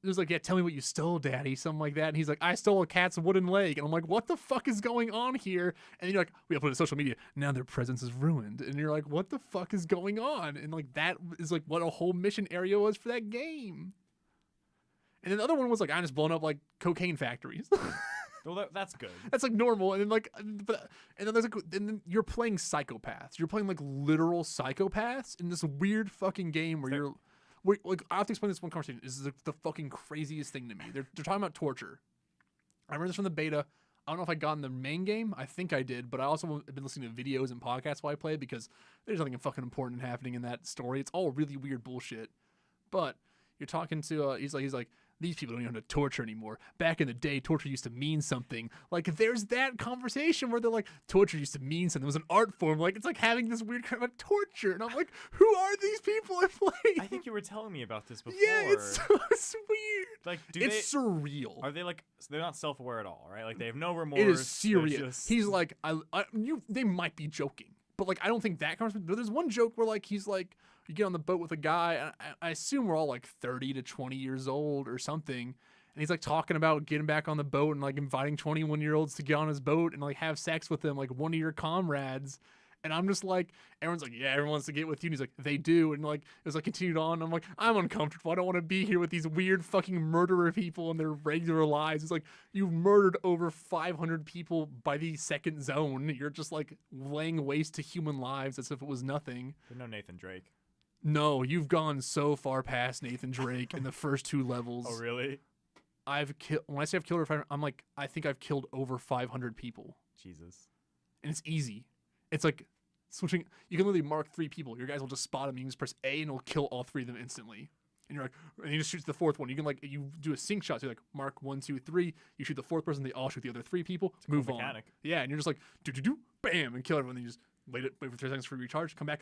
It was like, yeah, tell me what you stole, Daddy, something like that. And he's like, I stole a cat's wooden leg. And I'm like, what the fuck is going on here? And then you're like, we uploaded it to social media. Now their presence is ruined. And you're like, what the fuck is going on? And like that is like what a whole mission area was for that game. And then the other one was like, I'm just blowing up like cocaine factories. Well, that's good. That's like normal. And then like, and then there's like, and then you're playing psychopaths. You're playing like literal psychopaths in this weird fucking game where like I have to explain this one conversation. This is the fucking craziest thing to me. They're talking about torture. I remember this from the beta. I don't know if I got in the main game. I think I did, but I also have been listening to videos and podcasts while I played because there's nothing fucking important happening in that story. It's all really weird bullshit. But you're talking to he's like these people don't even know how to torture anymore. Back in the day, torture used to mean something. Like there's that conversation where they're like, torture used to mean something. It was an art form. Like it's like having this weird kind of torture, and I'm like, who are these people I'm playing? I think you were telling me about this before. Yeah, it's weird. Like, it's surreal. Are they like? They're not self-aware at all, right? Like they have no remorse. It is serious. He's like, they might be joking, but like I don't think that comes. But there's one joke where like he's like, you get on the boat with a guy, and I assume we're all like 30 to 20 years old or something, and he's like talking about getting back on the boat and like inviting 21-year-olds to get on his boat and like have sex with them, like one of your comrades. And I'm just like, everyone's like, yeah, everyone wants to get with you. And he's like, they do. And like, it was like continued on. I'm like, I'm uncomfortable. I don't want to be here with these weird fucking murderer people in their regular lives. It's like, you've murdered over 500 people by the second zone. You're just like laying waste to human lives as if it was nothing. There's no Nathan Drake. No, you've gone so far past Nathan Drake in the first 2 levels. Oh, really? When I say I've killed over 500, I'm like, I think I've killed over 500 people. Jesus. And it's easy. It's like switching. You can literally mark 3 people. Your guys will just spot them. You can just press A and it'll kill all 3 of them instantly. And you're like, and you just shoot the 4th one. You can like, you do a sync shot. So you're like, mark 1, 2, 3. You shoot the 4th person. They all shoot the other 3 people. It's a move cool on. mechanic. Yeah, and you're just like, bam, and kill everyone. Then you just wait for 3 seconds for recharge. Come back,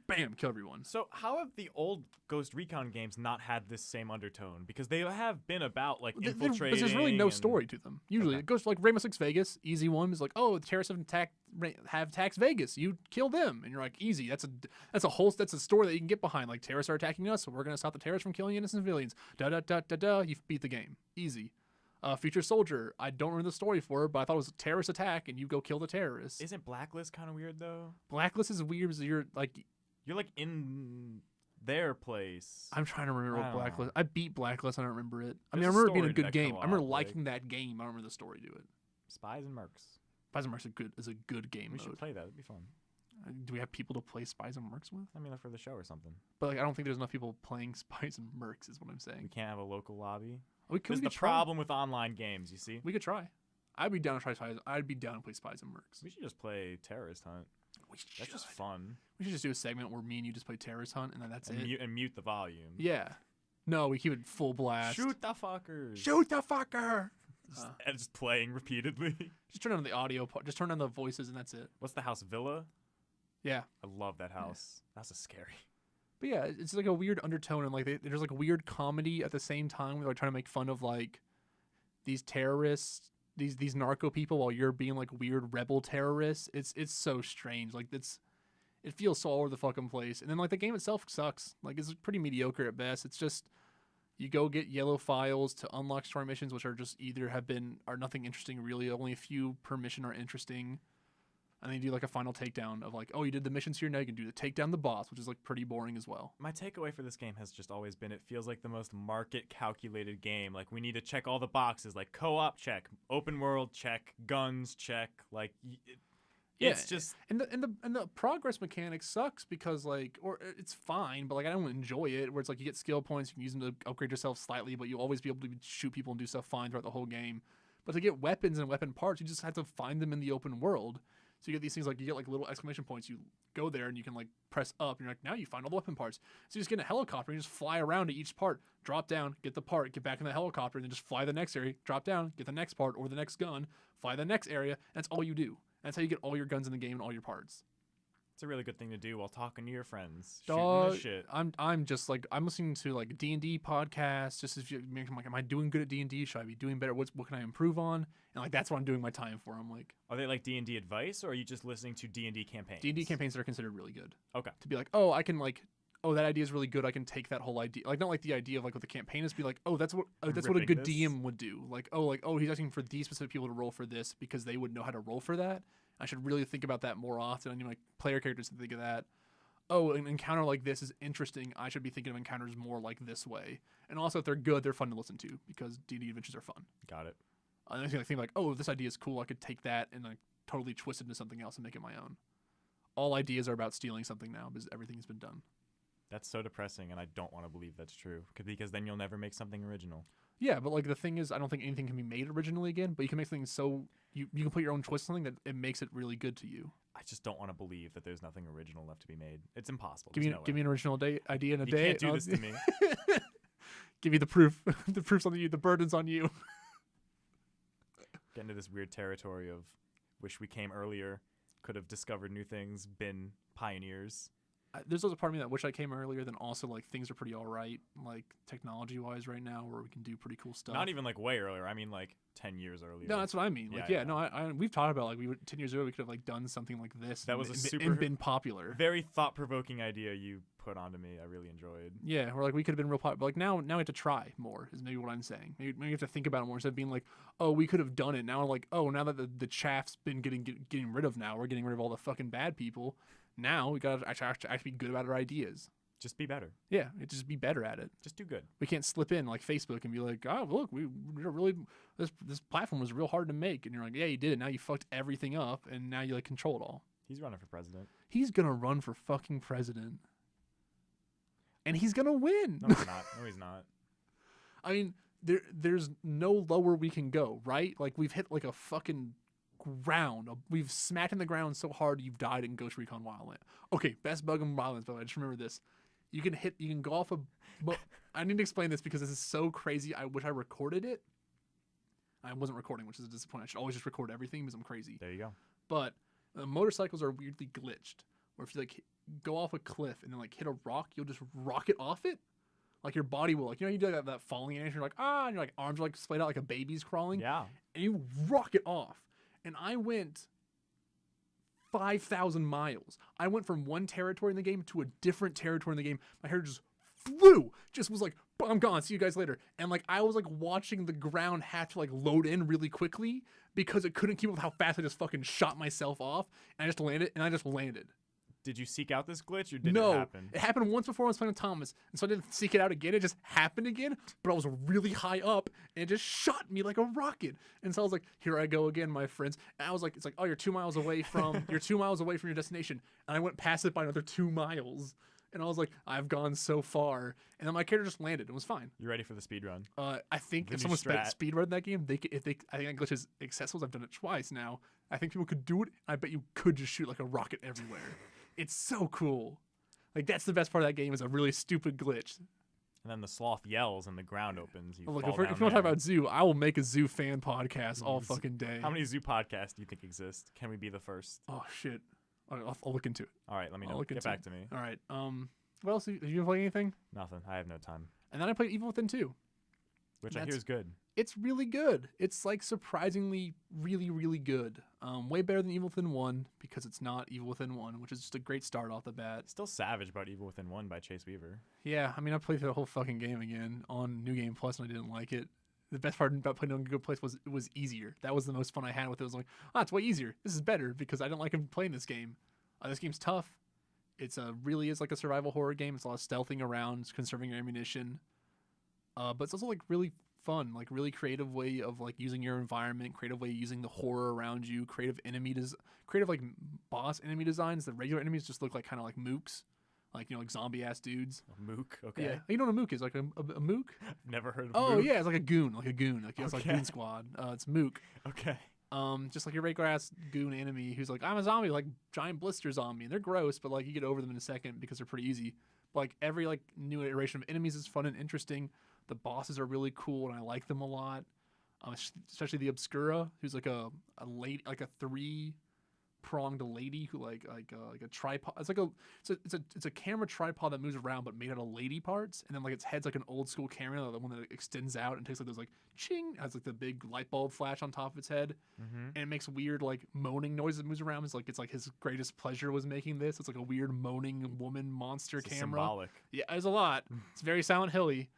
bam, kill everyone. So how have the old Ghost Recon games not had this same undertone? Because they have been about like infiltrating. But there's really no story to them. Usually, it goes like Rainbow Six Vegas. Easy one is like, oh, the terrorists have attacked Vegas. You kill them, and you're like, easy. That's a story that you can get behind. Like terrorists are attacking us, so we're gonna stop the terrorists from killing innocent civilians. You beat the game. Easy. Future Soldier, I don't remember the story for it, but I thought it was a terrorist attack, and you go kill the terrorists. Isn't Blacklist kind of weird though? Blacklist is weird because you're like in their place. I'm trying to remember what Blacklist. I beat Blacklist. I don't remember it. I mean, I There's a remember it being a story good that game. I remember co-op, liking that game. I don't remember the story to it. Spies and Mercs. Spies and Mercs is a good game We mode. should play that. It'd be fun. Do we have people to play Spies and Mercs with? I mean, for the show or something. But like, I don't think there's enough people playing Spies and Mercs. Is what I'm saying. We can't have a local lobby. We This is the problem with online games. You see. We could try. I'd be down to try Spies. I'd be down to play Spies and Mercs. We should just play Terrorist Hunt. That's just fun. We should just do a segment where me and you just play Terrorist Hunt, and then that's it. Mute the volume. Yeah. No, we keep it full blast. Shoot the fuckers. Shoot the fucker. And just playing repeatedly. Just turn on the audio part. Just turn on the voices, and that's it. What's the house? Villa? Yeah. I love that house. Yeah. That's a scary. But yeah, it's like a weird undertone, and like there's like weird comedy at the same time. They're like trying to make fun of like these terrorists, these narco people, while you're being like weird rebel terrorists. It's so strange. Like it feels so all over the fucking place. And then like the game itself sucks. Like it's pretty mediocre at best. It's just you go get yellow files to unlock story missions, which are just are nothing interesting really. Only a few per mission are interesting. And then you do like a final takedown of like, oh, you did the missions here, now you can do the takedown the boss, which is like pretty boring as well. My takeaway for this game has just always been it feels like the most market calculated game. Like we need to check all the boxes, like co-op check, open world check, guns check. Like it's just and the progress mechanic sucks because like, or it's fine, but like I don't enjoy it. Where it's like you get skill points, you can use them to upgrade yourself slightly, but you'll always be able to shoot people and do stuff fine throughout the whole game. But to get weapons and weapon parts, you just have to find them in the open world. So you get these things like you get like little exclamation points. You go there and you can like press up. And you're like, now you find all the weapon parts. So you just get in a helicopter and you just fly around to each part, drop down, get the part, get back in the helicopter, and then just fly the next area, drop down, get the next part or the next gun, fly the next area. And that's all you do. That's how you get all your guns in the game and all your parts. It's a really good thing to do while talking to your friends, Dog, shooting the shit. I'm just like I'm listening to like D&D podcasts. Just if you, I'm like, am I doing good at D&D? Should I be doing better? What can I improve on? And like that's what I'm doing my time for. I'm like, are they like D&D advice, or are you just listening to D&D campaigns? D&D campaigns that are considered really good. Okay. To be like, oh, I can like, oh, that idea is really good. I can take that whole idea, like not like the idea of like what the campaign is. Be like, oh, that's what a good DM would do. Like, oh, he's asking for these specific people to roll for this because they would know how to roll for that. I should really think about that more often. I need my player characters to think of that. Oh, an encounter like this is interesting. I should be thinking of encounters more like this way. And also, if they're good, they're fun to listen to because D&D adventures are fun. Got it. And I think like, oh, this idea is cool. I could take that and like totally twist it into something else and make it my own. All ideas are about stealing something now because everything's been done. That's so depressing, and I don't want to believe that's true because then you'll never make something original. Yeah, but like the thing is, I don't think anything can be made originally again. But you can make things so you can put your own twist on something that it makes it really good to you. I just don't want to believe that there's nothing original left to be made. It's impossible. Give me an original idea in a You day. can't do this to me. Give me the proof. The proof's on you. The burden's on you. Get into this weird territory of wish we came earlier, could have discovered new things, been pioneers. There's also part of me that wish I came earlier. Then also like things are pretty all right, like technology wise right now, where we can do pretty cool stuff. Not even like way earlier. I mean like 10 years earlier. No, that's what I mean. Like Yeah, no, I we've talked about like 10 years ago we could have like done something like this. That was a super and been popular. Very thought-provoking idea you put onto me. I really enjoyed. Yeah, or like we could have been real popular. But like now we have to try more. Is maybe what I'm saying. Maybe we have to think about it more instead of being like, oh, we could have done it. Now like, oh, now that the chaff's been getting rid of, now we're getting rid of all the fucking bad people. Now we gotta actually be good about our ideas. Just be better. Yeah, just be better at it. Just do good. We can't slip in like Facebook and be like, oh, look, we're really this platform was real hard to make, and you're like, yeah, you did it. Now you fucked everything up, and now you like control it all. He's running for president. He's gonna run for fucking president, and he's gonna win. No, he's not. No, he's not. I mean, there's no lower we can go, right? Like we've hit like a fucking ground. We've smacked in the ground so hard you've died in Ghost Recon Wildlands. Okay, best bug in Wildlands, by the way. I just remember this. You can go off a. But I need to explain this because this is so crazy. I wish I recorded it. I wasn't recording, which is a disappointment. I should always just record everything because I'm crazy. There you go. But motorcycles are weirdly glitched. Where if you like go off a cliff and then like hit a rock, you'll just rocket off it. Like your body will, like, you know, you do that falling animation. You're like, and your like arms are like splayed out like a baby's crawling. Yeah. And you rocket off. And I went 5,000 miles. I went from one territory in the game to a different territory in the game. My hair just flew. Just was like, I'm gone. See you guys later. And like I was like watching the ground have to like load in really quickly because it couldn't keep up with how fast I just fucking shot myself off. And I just landed. Did you seek out this glitch or did No, it happen? it happened once before I was playing with Thomas, and so I didn't seek it out again. It just happened again, but I was really high up, and it just shot me like a rocket. And so I was like, "Here I go again, my friends." And I was like, "It's like, oh, you're 2 miles away from your destination." And I went past it by another 2 miles, and I was like, "I've gone so far." And then my character just landed. It was fine. You ready for the speed run? I think The if new someone strat. speedrun that game, I think that glitch is accessible. I've done it twice now. I think people could do it. I bet you could just shoot like a rocket everywhere. It's so cool. Like that's the best part of that game is a really stupid glitch. And then the sloth yells and the ground opens. You Look, fall if you down want to talk there. about zoo, I will make a zoo fan podcast all Zoo- fucking day. How many zoo podcasts do you think exist? Can we be the first? Oh shit. I'll look into it. All right, let me I'll know. look Get into back it. to me. All right. What else? Have you played anything? Nothing. I have no time. And then I played Evil Within 2. Which I hear is good. It's really good. It's like surprisingly really, really good. Way better than Evil Within 1 because it's not Evil Within 1, which is just a great start off the bat. Still savage about Evil Within 1 by Chase Weaver. Yeah, I mean, I played through the whole fucking game again on New Game Plus and I didn't like it. The best part about playing on Good Place was it was easier. That was the most fun I had with it. It was like, it's way easier. This is better because I didn't like playing this game. This game's tough. It's really is like a survival horror game. It's a lot of stealthing around, conserving your ammunition. But it's also like really fun, like really creative way of like using your environment, creative way of using the horror around you, creative like boss enemy designs. The regular enemies just look like kind of like mooks, like, you know, like zombie ass dudes. A mook? Okay. Yeah, you know what a mook is? Like a mook. Never heard of Oh mook. yeah, it's like a goon. Like it's like Okay. Goon Squad. It's mook. Okay. Just like your regular ass goon enemy who's like, I'm a zombie, like giant blister zombie, and they're gross, but like you get over them in a second because they're pretty easy. But like every like new iteration of enemies is fun and interesting. The bosses are really cool and I like them a lot. Especially the Obscura, who's like a lady, like a 3-pronged lady who like a tripod. It's a camera tripod that moves around but made out of lady parts, and then like its head's like an old school camera, the one that extends out and takes like those like ching, has like the big light bulb flash on top of its head, and it makes weird like moaning noises that moves around. It's like his greatest pleasure was making this. It's like a weird moaning woman monster It's camera. symbolic. Yeah, there's a lot. It's very Silent Hilly.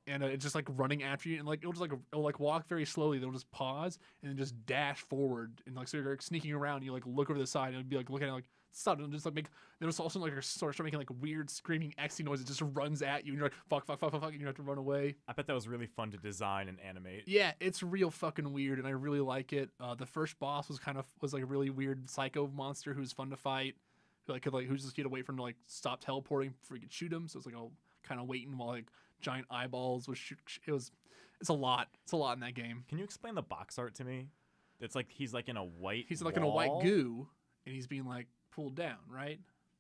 And it's just like running after you, and like it'll walk very slowly. They'll just pause and then just dash forward, and like so you're like sneaking around. You like look over the side, and it'll be like looking at it, like stop, and just like make. Then it's also like start making like weird screaming X noise. It just runs at you, and you're like fuck, and you have to run away. I bet that was really fun to design and animate. Yeah, it's real fucking weird, and I really like it. The first boss was like a really weird psycho monster who was fun to fight. Who just you had to wait for him to like stop teleporting before you could shoot him. So it's like kind of waiting while like giant eyeballs was It's a lot. It's a lot in that game. Can you explain the box art to me? It's like he's like in a white He's like wall? in a white goo, and he's being like pulled down, right?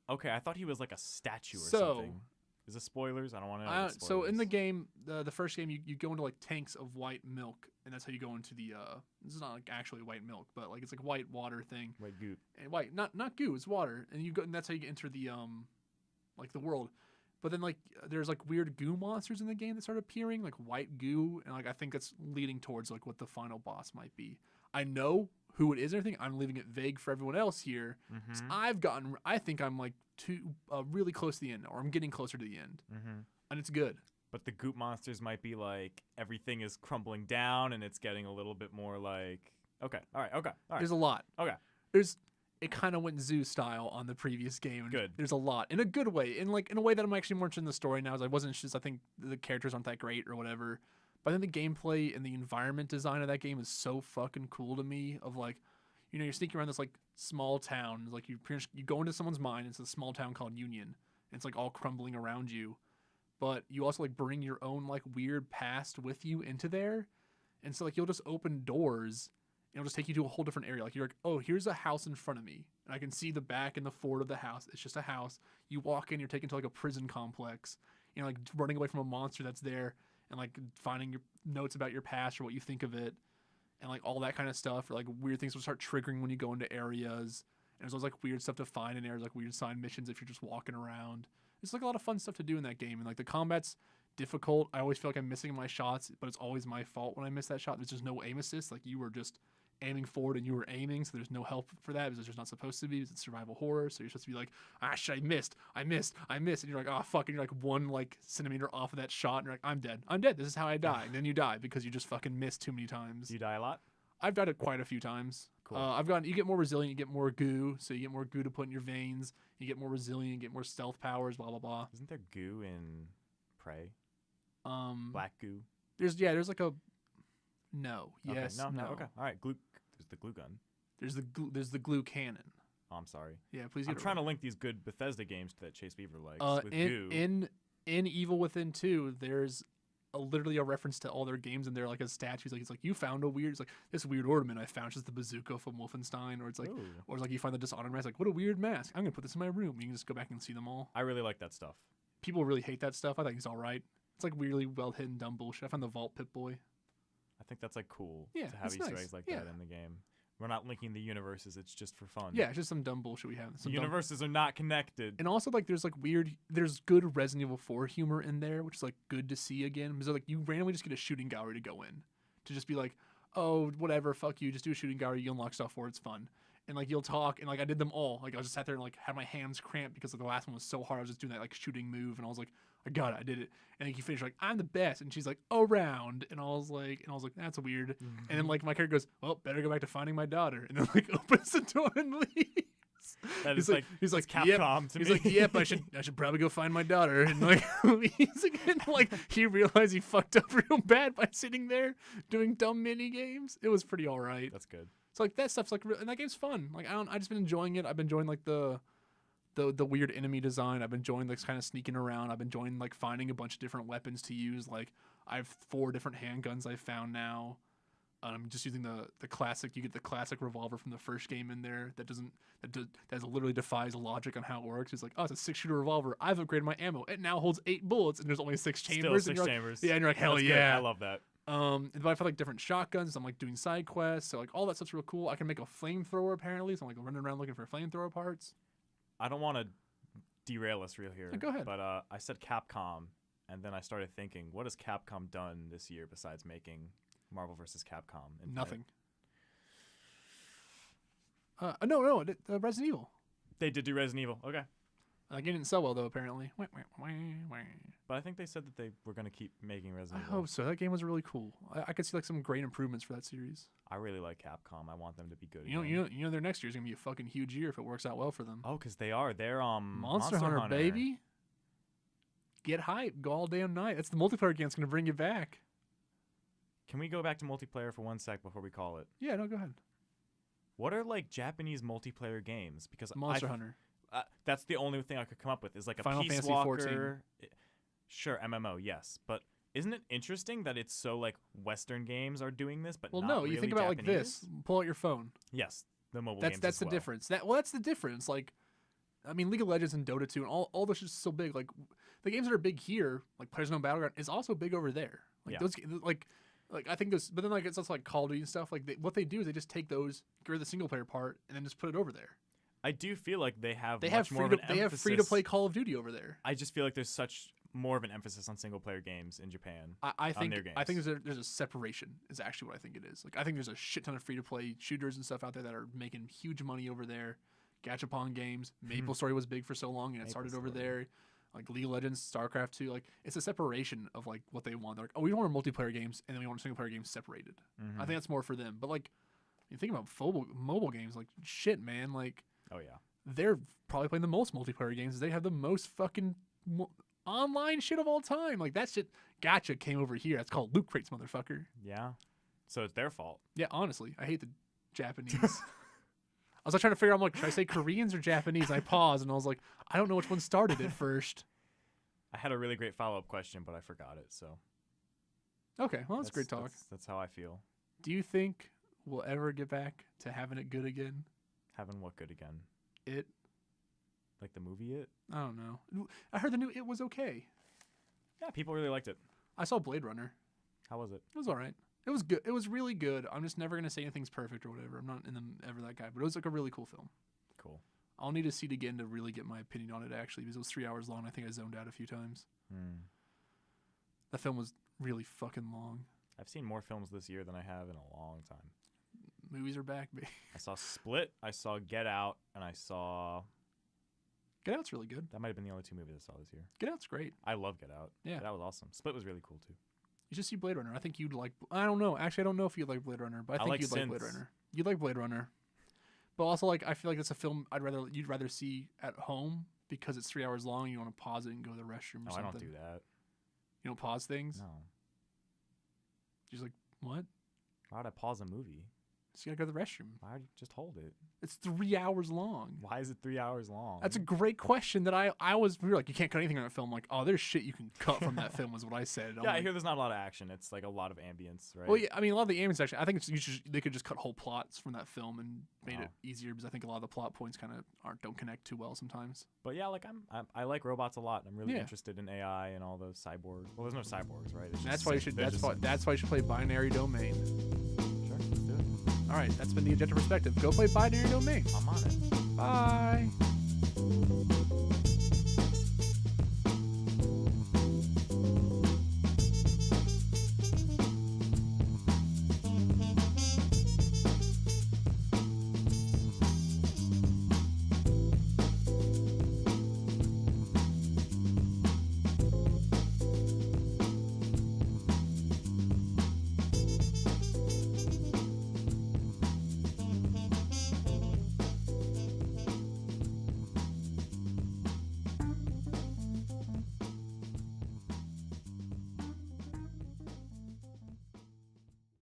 Okay, I thought he was like a statue or So- something. Is this spoilers? I don't want to know. So in the game, the first game, you go into like tanks of white milk, and that's how you go into the. This is not like actually white milk, but like it's like white water thing. White goop. And white, not goo, it's water, and you go, and that's how you get enter the like the world. But then like there's like weird goo monsters in the game that start appearing, like white goo, and like I think that's leading towards like what the final boss might be. I know who it is and everything. I'm leaving it vague for everyone else here. So I think I'm like really close to the end, or I'm getting closer to the end, and it's good. But the goop monsters might be like everything is crumbling down, and it's getting a little bit more like okay, all right. There's a lot. Okay. It kind of went zoo style on the previous game. And Good. There's a lot in a good way, in a way that I'm actually more interested in the story now. As I wasn't just I think the characters aren't that great or whatever. But I think the gameplay and the environment design of that game is so fucking cool to me. Of like, you know, you're sneaking around this like small town. Like you go into someone's mind. It's a small town called Union. And it's like all crumbling around you. But you also like bring your own like weird past with you into there. And so like you'll just open doors. And it'll just take you to a whole different area. Like you're like, oh, here's a house in front of me. And I can see the back and the forward of the house. It's just a house. You walk in, you're taken to like a prison complex. You know, like running away from a monster that's there. And like finding your notes about your past or what you think of it, and like all that kind of stuff, or like weird things will start triggering when you go into areas. And there's always like weird stuff to find in areas, like weird side missions if you're just walking around. It's like a lot of fun stuff to do in that game, and like the combat's difficult. I always feel like I'm missing my shots, but it's always my fault when I miss that shot. There's just no aim assist. Like you were just aiming forward and you were aiming, so there's no help for that because there's just not supposed to be. It's survival horror, so you're supposed to be like, shit, I missed, and you're like, oh fuck, and you're like 1 like centimeter off of that shot, and you're like, I'm dead, this is how I die. And then you die because you just fucking missed too many times. You die a lot? I've died it quite a few times. Cool. You get more resilient, you get more goo, so you get more goo to put in your veins, you get more resilient, you get more stealth powers, blah blah blah. Isn't there goo in Prey? Black goo? There's like a no. Okay. Yes. No. Okay. All right. Glue. There's the glue gun. There's the glue cannon. Oh, I'm sorry. Yeah, please. I'm trying to link these good Bethesda games to that Chase Beaver likes with goo. In Evil Within 2, there's literally a reference to all their games, and they're like as statues. Like it's like you found it's like this weird ornament I found, just the bazooka from Wolfenstein, or it's like, or it's like you find the Dishonored mask. Like what a weird mask. I'm gonna put this in my room. You can just go back and see them all. I really like that stuff. People really hate that stuff. I think it's all right. It's like weirdly well hidden dumb bullshit. I found the Vault Pip-Boy. I think that's like cool Yeah, to have it's Easter nice. eggs like Yeah. that in the game. We're not linking the universes; it's just for fun. Yeah, it's just some dumb bullshit we have. The universes are not connected. And also, like, there's good Resident Evil 4 humor in there, which is like good to see again. Because like you randomly just get a shooting gallery to go in, to just be like, oh, whatever, fuck you, just do a shooting gallery, you unlock stuff for it, it's fun. And like you'll talk, and like I did them all. Like I just sat there and like had my hands cramped because like, the last one was so hard. I was just doing that like shooting move, and I was like, I got it, I did it. And like you finish like, I'm the best, and she's like, around, and I was like, that's weird. And then like my character goes, well, better go back to finding my daughter, and then like opens the door and leaves. That is he's like Capcom to me. He's like, yep, I should probably go find my daughter. And like leaves again. Like he realized he fucked up real bad by sitting there doing dumb mini games. It was pretty all right. That's good. So like that stuff's like, and that game's fun. Like I just been enjoying it. I've been enjoying like the weird enemy design. I've been enjoying like kind of sneaking around. I've been enjoying like finding a bunch of different weapons to use. Like I have 4 different handguns I've found now. I'm just using the classic. You get the classic revolver from the first game in there. That literally defies logic on how it works. It's like, oh, it's a 6-shooter revolver. I've upgraded my ammo. It now holds 8 bullets, and there's only 6 chambers. Still 6 chambers. Yeah, and you're like, hell That's yeah, good. I love that. But I found like different shotguns. I'm like doing side quests, so like all that stuff's real cool. I can make a flamethrower apparently, so I'm like running around looking for flamethrower parts. I don't want to derail us real here. Go ahead. But I said Capcom, and then I started thinking, what has Capcom done this year besides making Marvel vs. Capcom? Infinite? Nothing. No, Resident Evil. They did do Resident Evil. Okay. It didn't sell well though, apparently. But I think they said that they were going to keep making Resident I Evil. hope so. That game was really cool. I could see like some great improvements for that series. I really like Capcom. I want them to be good. You know, their next year's gonna be a fucking huge year if it works out well for them. Oh, because they are. They're Monster Hunter, baby. Get hype. Go all damn night. That's the multiplayer game that's gonna bring you back. Can we go back to multiplayer for 1 sec before we call it? Yeah, no, go ahead. What are like Japanese multiplayer games? Because Monster Hunter. That's the only thing I could come up with. Is like a Final Peace Fantasy Walker. 14. Sure, MMO, yes, but Isn't it interesting that it's so like Western games are doing this, but Well, not no, really you think about Japanese? like this. Pull out your phone. Yes, the mobile That's games. that's as the well. difference. That's the difference. Like, I mean, League of Legends and Dota 2 and all this is so big. Like, the games that are big here, like PlayerUnknown's Battleground, is also big over there. Like Yeah. those, like I think those. But then like it's also like Call of Duty and stuff. Like what they do is they just take those, get rid of the single player part, and then just put it over there. I do feel like they have They much have more free of to, an they have emphasis. free to play Call of Duty over there. I just feel like there's such more of an emphasis on single player games in Japan. I think their games. I think there's a separation is actually what I think it is. Like I think there's a shit ton of free to play shooters and stuff out there that are making huge money over there. Gachapon games, Maple Story was big for so long and it started over there. Like League of Legends, StarCraft 2, like it's a separation of like what they want. They're like, oh, we want our multiplayer games and then we want single player games separated. I think that's more for them. But like, you think about mobile games, like shit, man, like Oh yeah. they're probably playing the most multiplayer games. They have the most fucking online shit of all time. Like that shit, Gacha came over here. That's called loot crates, motherfucker. Yeah. So it's their fault. Yeah, honestly, I hate the Japanese. I was like trying to figure out, I'm like, should I say Koreans or Japanese? I paused and I was like, I don't know which one started it first. I had a really great follow-up question, but I forgot it. So Okay, well, that's great talk. That's how I feel. Do you think we'll ever get back to having it good again? Having what good again? It? Like the movie It? I don't know. I heard the new It was okay. Yeah, people really liked it. I saw Blade Runner. How was it? It was all right. It was good. It was really good. I'm just never going to say anything's perfect or whatever. I'm not ever that guy. But it was like a really cool film. Cool. I'll need to see it again to really get my opinion on it, actually, because it was 3 hours long. I think I zoned out a few times. The film was really fucking long. I've seen more films this year than I have in a long time. Movies are back, baby. I saw Split, I saw Get Out, and I saw... Get Out's really good. That might have been the only two movies I saw this year. Get Out's great. I love Get Out. Yeah. Get Out was awesome. Split was really cool, too. You should see Blade Runner. I think you'd like... I don't know. Actually, I don't know if you'd like Blade Runner, but I think like you'd like Blade synths. Runner. You'd like Blade Runner. But also, like, I feel like it's a film you'd rather see at home because it's 3 hours long and you want to pause it and go to the restroom or No, something. I don't do that. You don't pause things? No. You're just like, what? Why would I pause a movie? Just gotta go to the restroom. Why would you just hold it? It's 3 hours long. Why is it 3 hours long? That's a great question that we were like, you can't cut anything on that film. Like, oh, there's shit you can cut from that film is what I said. I'm Yeah, I like, hear there's not a lot of action. It's like a lot of ambience, right? well, yeah, I mean, a lot of the ambience actually, I think they could just cut whole plots from that film and made it easier because I think a lot of the plot points kind of don't connect too well sometimes. But yeah, like I like robots a lot. I'm really Yeah. interested in AI and all those cyborgs. Well, there's no cyborgs, right? It's And that's just why you synth- should. they're That's just why you should play Binary Domain. Sure, let's do it. All right, that's been the Objective Perspective. Go play Binary Domain. I'm on it. Bye.